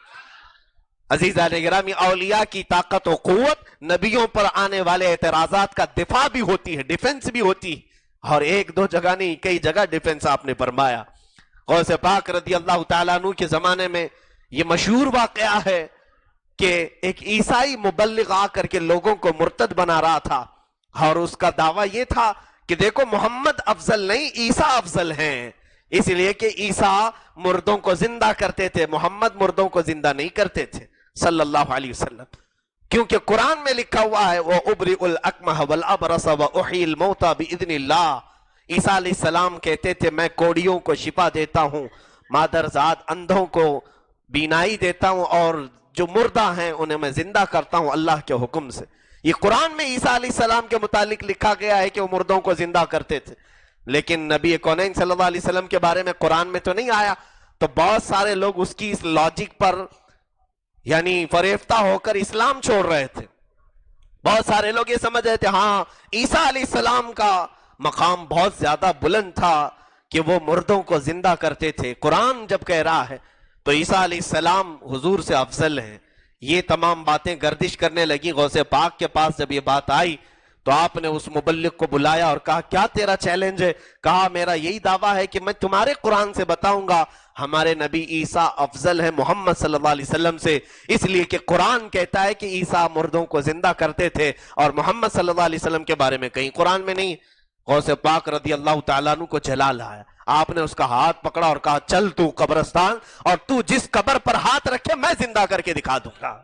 S1: عزیزان گرامی، اولیاء کی طاقت و قوت نبیوں پر آنے والے اعتراضات کا دفاع بھی ہوتی ہے، ڈیفنس بھی ہوتی ہے، اور ایک دو جگہ نہیں کئی جگہ ڈیفنس آپ نے فرمایا۔ غوث پاک رضی اللہ تعالیٰ عنہ کے زمانے میں یہ مشہور واقعہ ہے کہ ایک عیسائی مبلغ آ کر کے لوگوں کو مرتد بنا رہا تھا، اور اس کا دعویٰ یہ تھا کہ دیکھو محمد افضل نہیں عیسیٰ افضل ہیں، اس لیے کہ عیسیٰ مردوں کو زندہ کرتے تھے، محمد مردوں کو زندہ نہیں کرتے تھے صلی اللہ علیہ وسلم، کیونکہ قرآن میں لکھا ہوا ہے وَأُبْرِئُ الْأَكْمَحَ وَالْأَبْرَصَ وَأُحْيِي الْمَوْتَى بِإِذْنِ اللَّهِ۔ عیسیٰ علیہ السلام کہتے تھے میں کوڑیوں کو شفا دیتا ہوں، مادرزاد اندھوں کو بینائی دیتا ہوں، اور جو مردہ ہیں انہیں میں زندہ کرتا ہوں اللہ کے حکم سے۔ یہ قرآن میں عیسیٰ علیہ السلام کے متعلق لکھا گیا ہے کہ وہ مردوں کو زندہ کرتے تھے، لیکن نبی کونین صلی اللہ علیہ وسلم کے بارے میں قرآن میں تو نہیں آیا۔ تو بہت سارے لوگ اس کی اس لاجک پر یعنی فریفتہ ہو کر اسلام چھوڑ رہے تھے۔ بہت سارے لوگ یہ سمجھ رہے تھے ہاں عیسیٰ علیہ السلام کا مقام بہت زیادہ بلند تھا کہ وہ مردوں کو زندہ کرتے تھے، قرآن جب کہہ رہا ہے تو عیسیٰ علیہ السلام حضور سے افضل ہیں۔ یہ تمام باتیں گردش کرنے لگی۔ غوث پاک کے پاس جب یہ بات آئی تو آپ نے اس مبلغ کو بلایا اور کہا کیا تیرا چیلنج ہے؟ کہا میرا یہی دعویٰ ہے کہ میں تمہارے قرآن سے بتاؤں گا ہمارے نبی عیسیٰ افضل ہے محمد صلی اللہ علیہ وسلم سے، اس لیے کہ قرآن کہتا ہے کہ عیسیٰ مردوں کو زندہ کرتے تھے، اور محمد صلی اللہ علیہ وسلم کے بارے میں کہیں قرآن میں نہیں۔ غوث پاک رضی اللہ تعالیٰ عنہ کو جلا لایا، آپ نے اس کا ہاتھ پکڑا اور کہا چل تو قبرستان، اور تو جس قبر پر ہاتھ رکھے میں زندہ کر کے دکھا دوں گا۔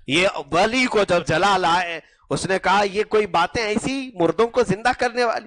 S1: یہ ولی کو جب جلا لائے اس نے کہا یہ کوئی باتیں ایسی مردوں کو زندہ کرنے والی؟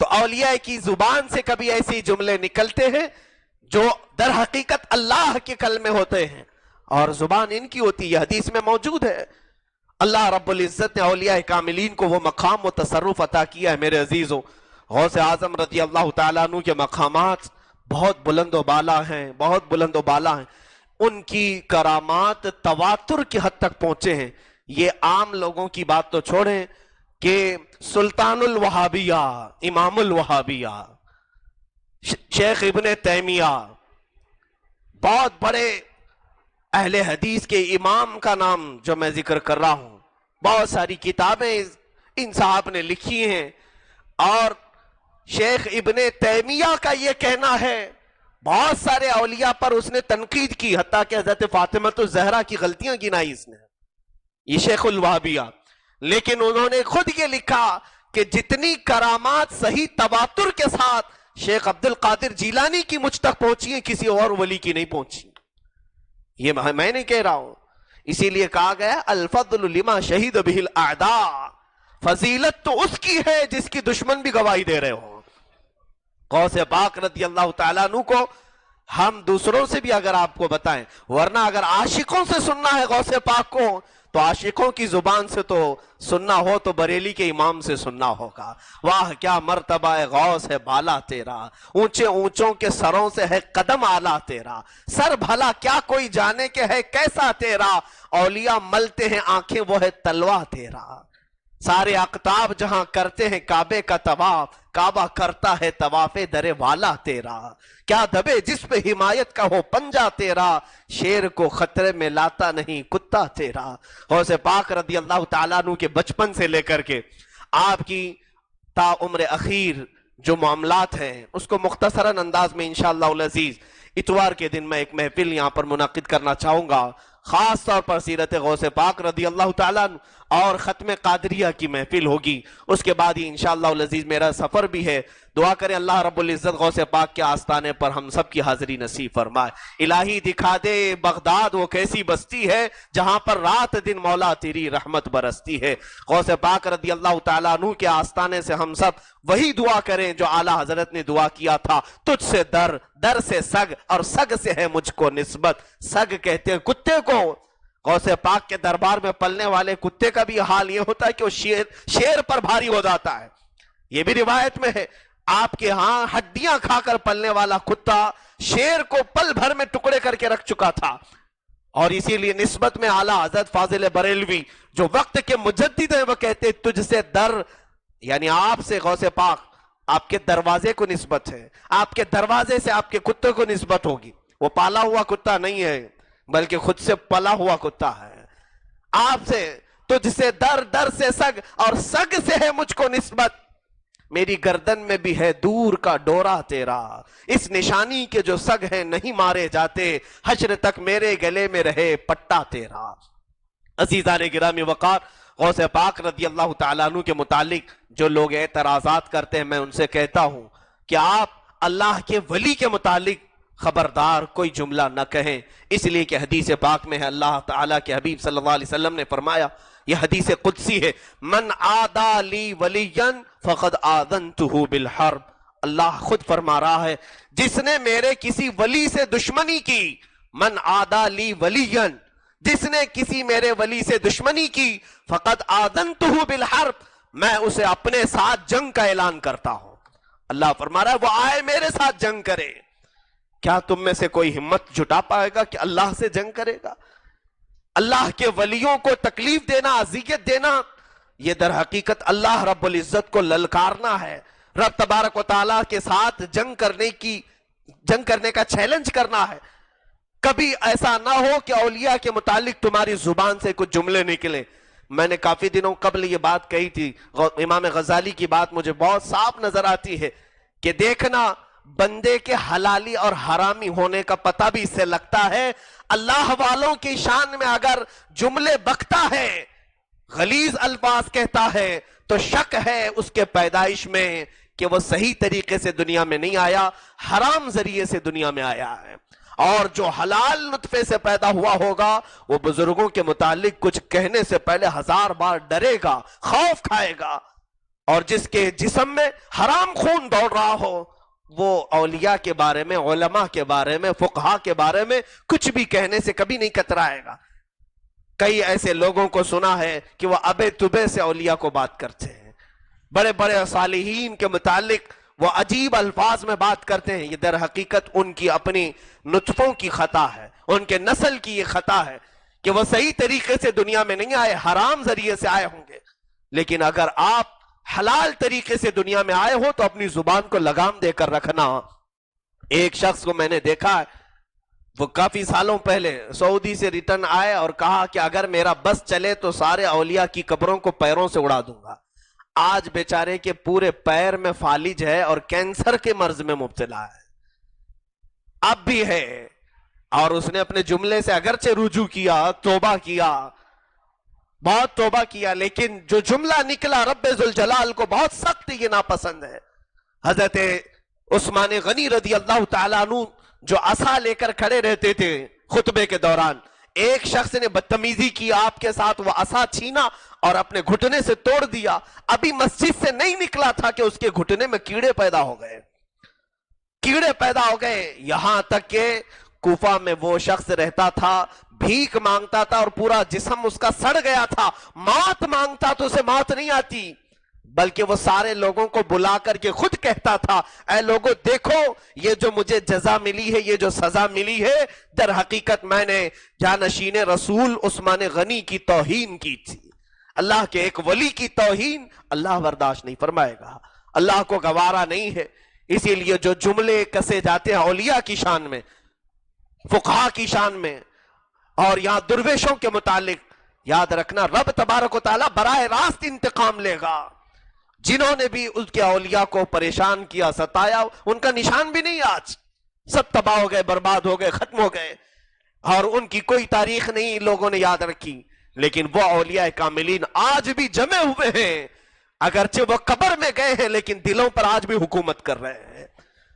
S1: تو اولیاء کی زبان سے کبھی ایسی جملے نکلتے ہیں جو در حقیقت اللہ کے کلمے ہوتے ہیں اور زبان ان کی ہوتی ہے. یہ حدیث میں موجود ہے. اللہ رب العزت نے اولیاء کاملین کو وہ مقام و تصرف عطا کیا ہے. میرے عزیزوں، غوث اعظم رضی اللہ تعالیٰ عنہ کے مقامات بہت بلند و بالا ہیں، بہت بلند و بالا ہیں. ان کی کرامات تواتر کی حد تک پہنچے ہیں. یہ عام لوگوں کی بات تو چھوڑیں کہ سلطان الوہابیہ، امام الوہابیہ، شیخ ابن تیمیہ، بہت بڑے اہل حدیث کے امام کا نام جو میں ذکر کر رہا ہوں، بہت ساری کتابیں ان صاحب نے لکھی ہیں. اور شیخ ابن تیمیہ کا یہ کہنا ہے بہت سارے اولیاء پر اس نے تنقید کی، حتیٰ کہ حضرت فاطمہ الزہرا کی غلطیاں گنائی اس نے. یہ شیخ الوہابیہ، لیکن انہوں نے خود یہ لکھا کہ جتنی کرامات صحیح تواتر کے ساتھ شیخ عبد القادر جیلانی کی مجھ تک پہنچی ہیں، کسی اور ولی کی نہیں پہنچی. یہ میں نہیں کہہ رہا ہوں. اسی لیے کہا گیا الفضل لما شہید بہ الاعداء، فضیلت تو اس کی ہے جس کی دشمن بھی گواہی دے رہے ہوں. غوث پاک رضی اللہ تعالیٰ عنہ کو ہم دوسروں سے بھی اگر آپ کو بتائیں، ورنہ اگر عاشقوں سے سننا ہے غوث پاک کو تو عاشقوں کی زبان سے تو سننا ہو تو بریلی کے امام سے سننا ہوگا. واہ کیا مرتبہ غوث ہے بالا تیرا، اونچے اونچوں کے سروں سے ہے قدم آلہ تیرا، سر بھلا کیا کوئی جانے کے ہے کیسا تیرا، اولیاء ملتے ہیں آنکھیں وہ ہے تلوہ تیرا. سارے اقطاب جہاں کرتے ہیں کعبے کا طواف، کعبہ کرتا ہے طواف در والا تیرا. کیا دبے جس پہ حمایت کا ہو پنجہ تیرا، شیر کو خطرے میں لاتا نہیں کتا تیرا. غوث پاک رضی اللہ تعالیٰ عنہ کے بچپن سے لے کر کے آپ کی تا عمر اخیر جو معاملات ہیں اس کو مختصراً انداز میں انشاءاللہ العزیز اتوار کے دن میں ایک محفل یہاں پر منعقد کرنا چاہوں گا، خاص طور پر سیرت غوث پاک رضی اللہ تعالیٰ عنہ اور ختم قادریہ کی محفل ہوگی. اس کے بعد ہی انشاءاللہ العزیز میرا سفر بھی ہے. دعا کریں اللہ رب العزت غوث پاک کے آستانے پر ہم سب کی حاضری نصیب فرمائے. الہی دکھا دے بغداد وہ کیسی بستی ہے جہاں پر رات دن مولا تیری رحمت برستی ہے. غوث پاک رضی اللہ تعالیٰ عنہ کے آستانے سے ہم سب وہی دعا کریں جو اعلیٰ حضرت نے دعا کیا تھا، تجھ سے در، در سے سگ، اور سگ سے ہے مجھ کو نسبت. سگ کہتے ہیں کتے کو. غوث پاک کے دربار میں پلنے والے کتے کا بھی حال یہ ہوتا ہے کہ وہ شیر پر بھاری ہو جاتا ہے. یہ بھی روایت میں ہے آپ کے ہاں ہڈیاں کھا کر پلنے والا کتا شیر کو پل بھر میں ٹکڑے کر کے رکھ چکا تھا. اور اسی لیے نسبت میں اعلیٰ حضرت فاضل بریلوی جو وقت کے مجدد ہیں وہ کہتے تجھ سے در، یعنی آپ سے غوث پاک آپ کے دروازے کو نسبت ہے، آپ کے دروازے سے آپ کے کتے کو نسبت ہوگی. وہ پالا ہوا کتا نہیں ہے بلکہ خود سے پلا ہوا کتا ہے. آپ سے تجھ سے در، در سے سگ، اور سگ سے ہے مجھ کو نسبت. میری گردن میں بھی ہے دور کا ڈورا تیرا، اس نشانی کے جو سگ ہیں نہیں مارے جاتے، حشر تک میرے گلے میں رہے پٹا تیرا. عزیزان گرامی وقار، غوث پاک رضی اللہ تعالیٰ عنہ کے متعلق جو لوگ اعتراضات کرتے ہیں میں ان سے کہتا ہوں کہ آپ اللہ کے ولی کے متعلق خبردار کوئی جملہ نہ کہیں، اس لیے کہ حدیث پاک میں ہے اللہ تعالیٰ کے حبیب صلی اللہ علیہ وسلم نے فرمایا، یہ حدیث قدسی ہے، من عادى لی ولیا فقد آذنتہ بالحرب. اللہ خود فرما رہا ہے جس نے میرے کسی ولی سے دشمنی کی، من عادى لی ولیا، جس نے کسی میرے ولی سے دشمنی کی، فقد آذنتہ بالحرب، میں اسے اپنے ساتھ جنگ کا اعلان کرتا ہوں. اللہ فرما رہا ہے وہ آئے میرے ساتھ جنگ کرے. کیا تم میں سے کوئی ہمت جٹا پائے گا کہ اللہ سے جنگ کرے گا؟ اللہ کے ولیوں کو تکلیف دینا، اذیت دینا، یہ در حقیقت اللہ رب العزت کو للکارنا ہے. رب تبارک و تعالیٰ کے ساتھ جنگ کرنے کا چیلنج کرنا ہے. کبھی ایسا نہ ہو کہ اولیاء کے متعلق تمہاری زبان سے کچھ جملے نکلے. میں نے کافی دنوں قبل یہ بات کہی تھی، امام غزالی کی بات مجھے بہت صاف نظر آتی ہے کہ دیکھنا بندے کے حلالی اور حرامی ہونے کا پتہ بھی اس سے لگتا ہے. اللہ والوں کی شان میں اگر جملے بکتا ہے، غلیظ الفاظ کہتا ہے، تو شک ہے اس کے پیدائش میں کہ وہ صحیح طریقے سے دنیا میں نہیں آیا، حرام ذریعے سے دنیا میں آیا ہے. اور جو حلال نطفے سے پیدا ہوا ہوگا وہ بزرگوں کے متعلق کچھ کہنے سے پہلے 1000 بار ڈرے گا، خوف کھائے گا. اور جس کے جسم میں حرام خون دوڑ رہا ہو وہ اولیاء کے بارے میں، علماء کے بارے میں، فقہا کے بارے میں کچھ بھی کہنے سے کبھی نہیں کترائے گا۔ کئی ایسے لوگوں کو سنا ہے کہ وہ ابے تبے سے اولیاء کو بات کرتے ہیں، بڑے بڑے صالحین کے متعلق وہ عجیب الفاظ میں بات کرتے ہیں، یہ در حقیقت ان کی اپنی نطفوں کی خطا ہے، ان کے نسل کی یہ خطا ہے کہ وہ صحیح طریقے سے دنیا میں نہیں آئے، حرام ذریعے سے آئے ہوں گے۔ لیکن اگر آپ حلال طریقے سے دنیا میں آئے ہو تو اپنی زبان کو لگام دے کر رکھنا۔ ایک شخص کو میں نے دیکھا ہے، وہ کافی سالوں پہلے سعودی سے ریٹرن آئے اور کہا کہ اگر میرا بس چلے تو سارے اولیاء کی قبروں کو پیروں سے اڑا دوں گا۔ آج بیچارے کے پورے پیر میں فالج ہے اور کینسر کے مرض میں مبتلا ہے، اب بھی ہے، اور اس نے اپنے جملے سے اگرچہ رجوع کیا، توبہ کیا، بہت توبہ کیا، لیکن جو جملہ نکلا رب ذوالجلال کو بہت سخت یہ ناپسند ہے۔ حضرت عثمان غنی رضی اللہ تعالیٰ عنہ جو عصا لے کر کھڑے رہتے تھے خطبے کے دوران، ایک شخص نے بدتمیزی کی آپ کے ساتھ، وہ عصا چھینا اور اپنے گھٹنے سے توڑ دیا، ابھی مسجد سے نہیں نکلا تھا کہ اس کے گھٹنے میں کیڑے پیدا ہو گئے، کیڑے پیدا ہو گئے، یہاں تک کہ کوفہ میں وہ شخص رہتا تھا، بھیک مانگتا تھا اور پورا جسم اس کا سڑ گیا تھا، موت مانگتا تو اسے موت نہیں آتی، بلکہ وہ سارے لوگوں کو بلا کر کے خود کہتا تھا، اے لوگوں دیکھو یہ جو مجھے جزا ملی ہے، یہ جو سزا ملی ہے، در حقیقت میں نے جانشین رسول عثمان غنی کی توہین کی تھی۔ اللہ کے ایک ولی کی توہین اللہ برداشت نہیں فرمائے گا، اللہ کو گوارا نہیں ہے۔ اسی لیے جو جملے کسے جاتے ہیں اولیاء کی شان میں، فقہا کی شان میں، اور یہاں درویشوں کے متعلق، یاد رکھنا رب تبارک و تعالیٰ براہ راست انتقام لے گا۔ جنہوں نے بھی اس کے اولیاء کو پریشان کیا، ستایا، ان کا نشان بھی نہیں، آج سب تباہ ہو گئے، برباد ہو گئے، ختم ہو گئے، اور ان کی کوئی تاریخ نہیں لوگوں نے یاد رکھی۔ لیکن وہ اولیاء کاملین آج بھی جمے ہوئے ہیں، اگرچہ وہ قبر میں گئے ہیں لیکن دلوں پر آج بھی حکومت کر رہے ہیں۔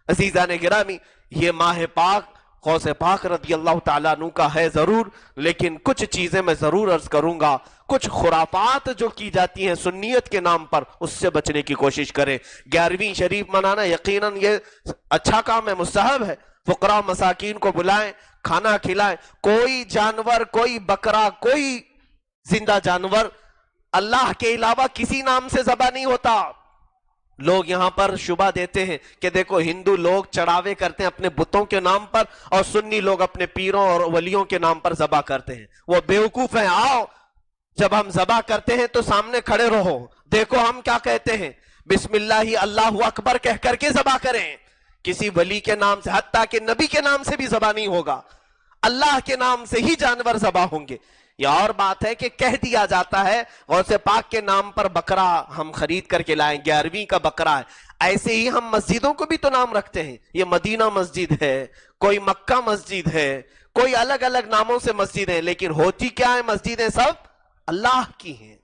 S1: عزیزان گرامی، یہ ماہ پاک غوث پاک رضی اللہ تعالیٰ عنہ کا ہے ضرور، لیکن کچھ چیزیں میں ضرور عرض کروں گا، کچھ خرافات جو کی جاتی ہیں سنیت کے نام پر، اس سے بچنے کی کوشش کریں۔ 11ویں شریف منانا یقیناً یہ اچھا کام ہے، مستحب ہے، فقراء مساکین کو بلائیں، کھانا کھلائیں، کوئی جانور، کوئی بکرا، کوئی زندہ جانور اللہ کے علاوہ کسی نام سے ذبح نہیں ہوتا۔ لوگ یہاں پر شبہ دیتے ہیں کہ دیکھو ہندو لوگ چڑھاوے کرتے ہیں اپنے بتوں کے نام پر، اور سنی لوگ اپنے پیروں اور ولیوں کے نام پر ذبح کرتے ہیں۔ وہ بیوقوف ہیں، آؤ جب ہم ذبح کرتے ہیں تو سامنے کھڑے رہو، دیکھو ہم کیا کہتے ہیں، بسم اللہ اللہ اکبر کہہ کر کے ذبح کریں، کسی ولی کے نام سے، حتیٰ کہ نبی کے نام سے بھی ذبح نہیں ہوگا، اللہ کے نام سے ہی جانور ذبح ہوں گے۔ یہ اور بات ہے کہ کہہ دیا جاتا ہے غوث پاک کے نام پر بکرا ہم خرید کر کے لائیں، 11ویں کا بکرا ہے، ایسے ہی ہم مسجدوں کو بھی تو نام رکھتے ہیں، یہ مدینہ مسجد ہے، کوئی مکہ مسجد ہے، کوئی الگ الگ ناموں سے مسجد ہیں، لیکن ہوتی کیا ہے مسجدیں سب اللہ کی ہیں،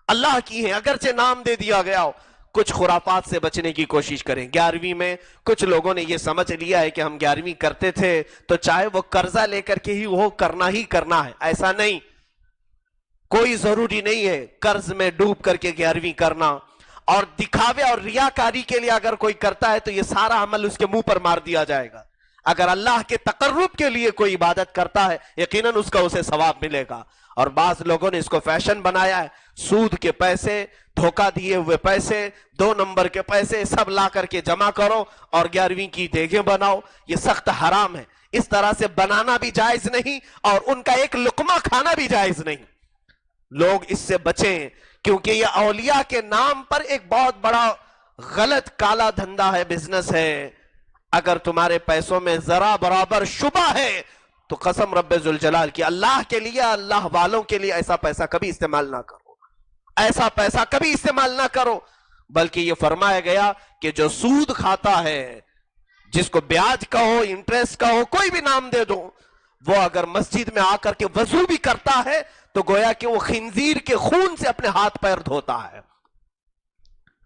S1: اللہ کی ہیں، اگرچہ نام دے دیا گیا ہو۔ کچھ خرافات سے بچنے کی کوشش کریں۔ 11ویں میں کچھ لوگوں نے یہ سمجھ لیا ہے کہ ہم 11ویں کرتے تھے تو چاہے وہ قرضہ لے کر کے ہی وہ کرنا ہی کرنا ہے، ایسا نہیں، کوئی ضروری نہیں ہے قرض میں ڈوب کر کے 11ویں کرنا، اور دکھاوے اور ریاکاری کے لیے اگر کوئی کرتا ہے تو یہ سارا عمل اس کے منہ پر مار دیا جائے گا۔ اگر اللہ کے تقرب کے لیے کوئی عبادت کرتا ہے یقیناً اس کا اسے ثواب ملے گا۔ اور بعض لوگوں نے اس کو فیشن بنایا ہے، سود کے پیسے، دھوکہ دیے ہوئے پیسے، 2 نمبر کے پیسے سب لا کر کے جمع کرو اور 11ویں کی دیگیں بناؤ، یہ سخت حرام ہے، اس طرح سے بنانا بھی جائز نہیں اور ان کا ایک لقمہ کھانا بھی جائز نہیں۔ لوگ اس سے بچیں کیونکہ یہ اولیاء کے نام پر ایک بہت بڑا غلط کالا دھندا ہے، بزنس ہے۔ اگر تمہارے پیسوں میں ذرا برابر شبہ ہے تو قسم رب ذوالجلال کی، اللہ کے لیے، اللہ والوں کے لیے ایسا پیسہ کبھی استعمال نہ کرو، ایسا پیسہ کبھی استعمال نہ کرو۔ بلکہ یہ فرمایا گیا کہ جو سود کھاتا ہے، جس کو بیاج کا ہو، انٹریسٹ کا ہو، کوئی بھی نام دے دو، وہ اگر مسجد میں آ کر کے وضو بھی کرتا ہے تو گویا کہ وہ خنزیر کے خون سے اپنے ہاتھ پیر دھوتا ہے۔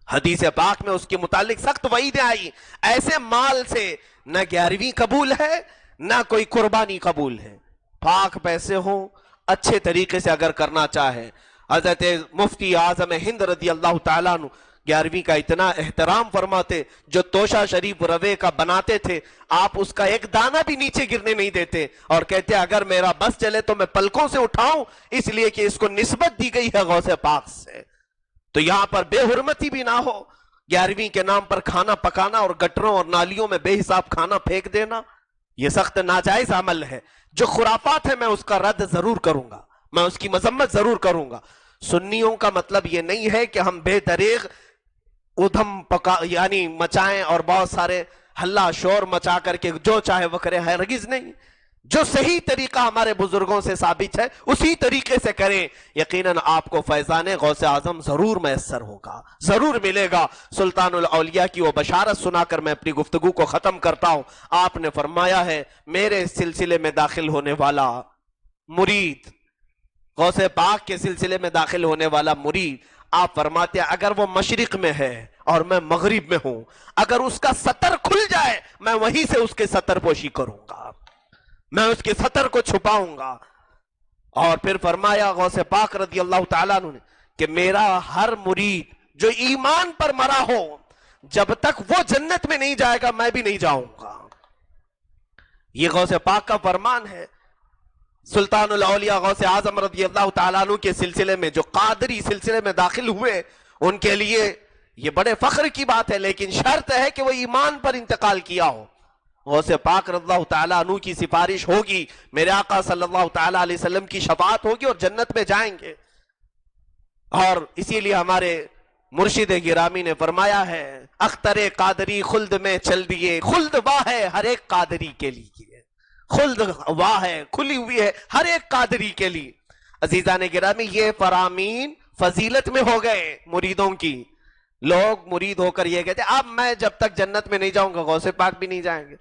S1: حدیث پاک میں اس کے متعلق سخت وعیدیں آئی، ایسے مال سے نہ 11ویں قبول ہے نہ کوئی قربانی قبول ہے۔ پاک پیسے ہوں، اچھے طریقے سے اگر کرنا چاہے۔ حضرت مفتی اعظم ہند رضی اللہ تعالیٰ عنہ 11ویں کا اتنا احترام فرماتے، جو توشہ شریف روے کا بناتے تھے آپ اس کا ایک دانہ بھی نیچے گرنے نہیں دیتے، اور کہتے اگر میرا بس چلے تو میں پلکوں سے اٹھاؤں، اس لیے کہ اس کو نسبت دی گئی ہے غوث پاک سے، تو یہاں پر بے حرمتی بھی نہ ہو۔ 11ویں کے نام پر کھانا پکانا اور گٹروں اور نالیوں میں بے حساب کھانا پھینک دینا، یہ سخت ناجائز عمل ہے۔ جو خرافات ہے میں اس کا رد ضرور کروں گا، میں اس کی مذمت ضرور کروں گا۔ سنیوں کا مطلب یہ نہیں ہے کہ ہم بے دریغ ادھم یعنی مچائیں اور بہت سارے ہلا شور مچا کر کے جو چاہے وہ کرے، ہرگز نہیں۔ جو صحیح طریقہ ہمارے بزرگوں سے ثابت ہے اسی طریقے سے کریں، یقیناً آپ کو فیضان غوث اعظم ضرور میسر ہوگا، ضرور ملے گا۔ سلطان الاولیاء کی وہ بشارت سنا کر میں اپنی گفتگو کو ختم کرتا ہوں۔ آپ نے فرمایا ہے میرے سلسلے میں داخل ہونے والا مرید، غوث پاک کے سلسلے میں داخل ہونے والا مرید، آپ فرماتے ہیں اگر وہ مشرق میں ہے اور میں مغرب میں ہوں، اگر اس کا ستر کھل جائے میں وہیں سے اس کے ستر پوشی کروں گا، میں اس کے ستر کو چھپاؤں گا۔ اور پھر فرمایا غوث پاک رضی اللہ تعالیٰ عنہ نے کہ میرا ہر مرید جو ایمان پر مرا ہو جب تک وہ جنت میں نہیں جائے گا میں بھی نہیں جاؤں گا۔ یہ غوث پاک کا فرمان ہے۔ سلطان الاولیاء غوث اعظم رضی اللہ تعالیٰ عنہ کے سلسلے میں جو قادری سلسلے میں داخل ہوئے ان کے لیے یہ بڑے فخر کی بات ہے، لیکن شرط ہے کہ وہ ایمان پر انتقال کیا ہو۔ غوث پاک رضی اللہ تعالیٰ عنہ کی سفارش ہوگی، میرے آقا صلی اللہ تعالیٰ علیہ وسلم کی شفاعت ہوگی اور جنت میں جائیں گے۔ اور اسی لیے ہمارے مرشد گرامی نے فرمایا ہے اختر قادری خلد میں چل دیے، خلد واہ ہے ہر ایک قادری کے لیے، خلد واہ ہے کھلی ہوئی ہے ہر ایک قادری کے لیے۔ عزیزان گرامی یہ فرامین فضیلت میں ہو گئے مریدوں کی۔ لوگ مرید ہو کر یہ کہتے ہیں اب میں جب تک جنت میں نہیں جاؤں گا غوث پاک بھی نہیں جائیں گے،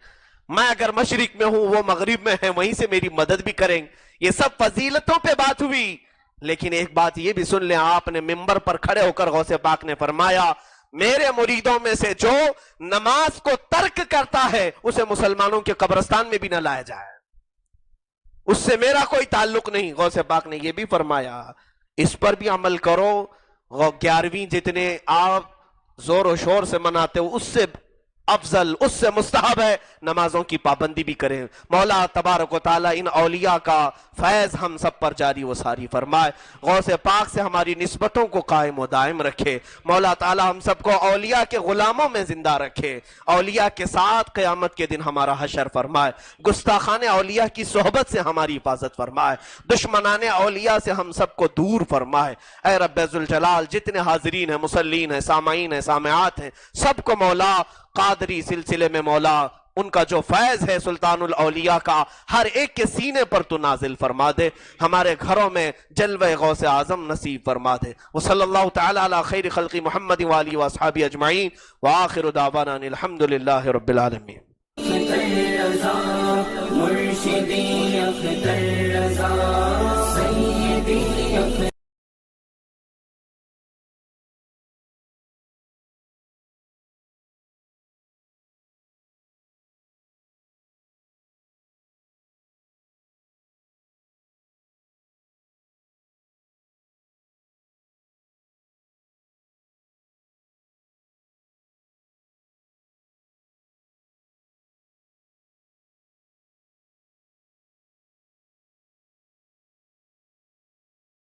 S1: میں اگر مشرق میں ہوں وہ مغرب میں ہیں وہیں سے میری مدد بھی کریں گے۔ یہ سب فضیلتوں پہ بات ہوئی، لیکن ایک بات یہ بھی سن لیں، آپ نے ممبر پر کھڑے ہو کر غوث پاک نے فرمایا میرے مریدوں میں سے جو نماز کو ترک کرتا ہے اسے مسلمانوں کے قبرستان میں بھی نہ لایا جائے، اس سے میرا کوئی تعلق نہیں۔ غوث پاک نے یہ بھی فرمایا اس پر بھی عمل کرو۔ 11ویں جتنے آپ زور و شور سے مناتے ہو اس سے افضل، اس سے مستحب ہے نمازوں کی پابندی بھی کریں۔ مولا تبارک و تعالیٰ ان اولیاء کا فیض ہم سب پر جاری و ساری فرمائے، غوث پاک سے ہماری نسبتوں کو قائم و دائم رکھے۔ مولا تعالیٰ ہم سب کو اولیاء کے غلاموں میں زندہ رکھے، اولیاء کے ساتھ قیامت کے دن ہمارا حشر فرمائے، گستاخان اولیاء کی صحبت سے ہماری حفاظت فرمائے، دشمنان اولیاء سے ہم سب کو دور فرمائے۔ اے رب ذوالجلال جتنے حاضرین ہیں، مسلین ہیں، سامعین ہیں، سامعات ہیں، سب کو مولا قادری سلسلے میں مولا ان کا جو فیض ہے سلطان الاولیاء کا ہر ایک کے سینے پر تو نازل فرما دے، ہمارے گھروں میں جلوہ غوث اعظم نصیب فرما دے۔ وصلی اللہ تعالی علی خیر خلق محمد وآلہ واصحابہ اجمعین، وآخر دعوانا ان الحمدللہ رب العالمین۔
S2: مرشدی اختر رضا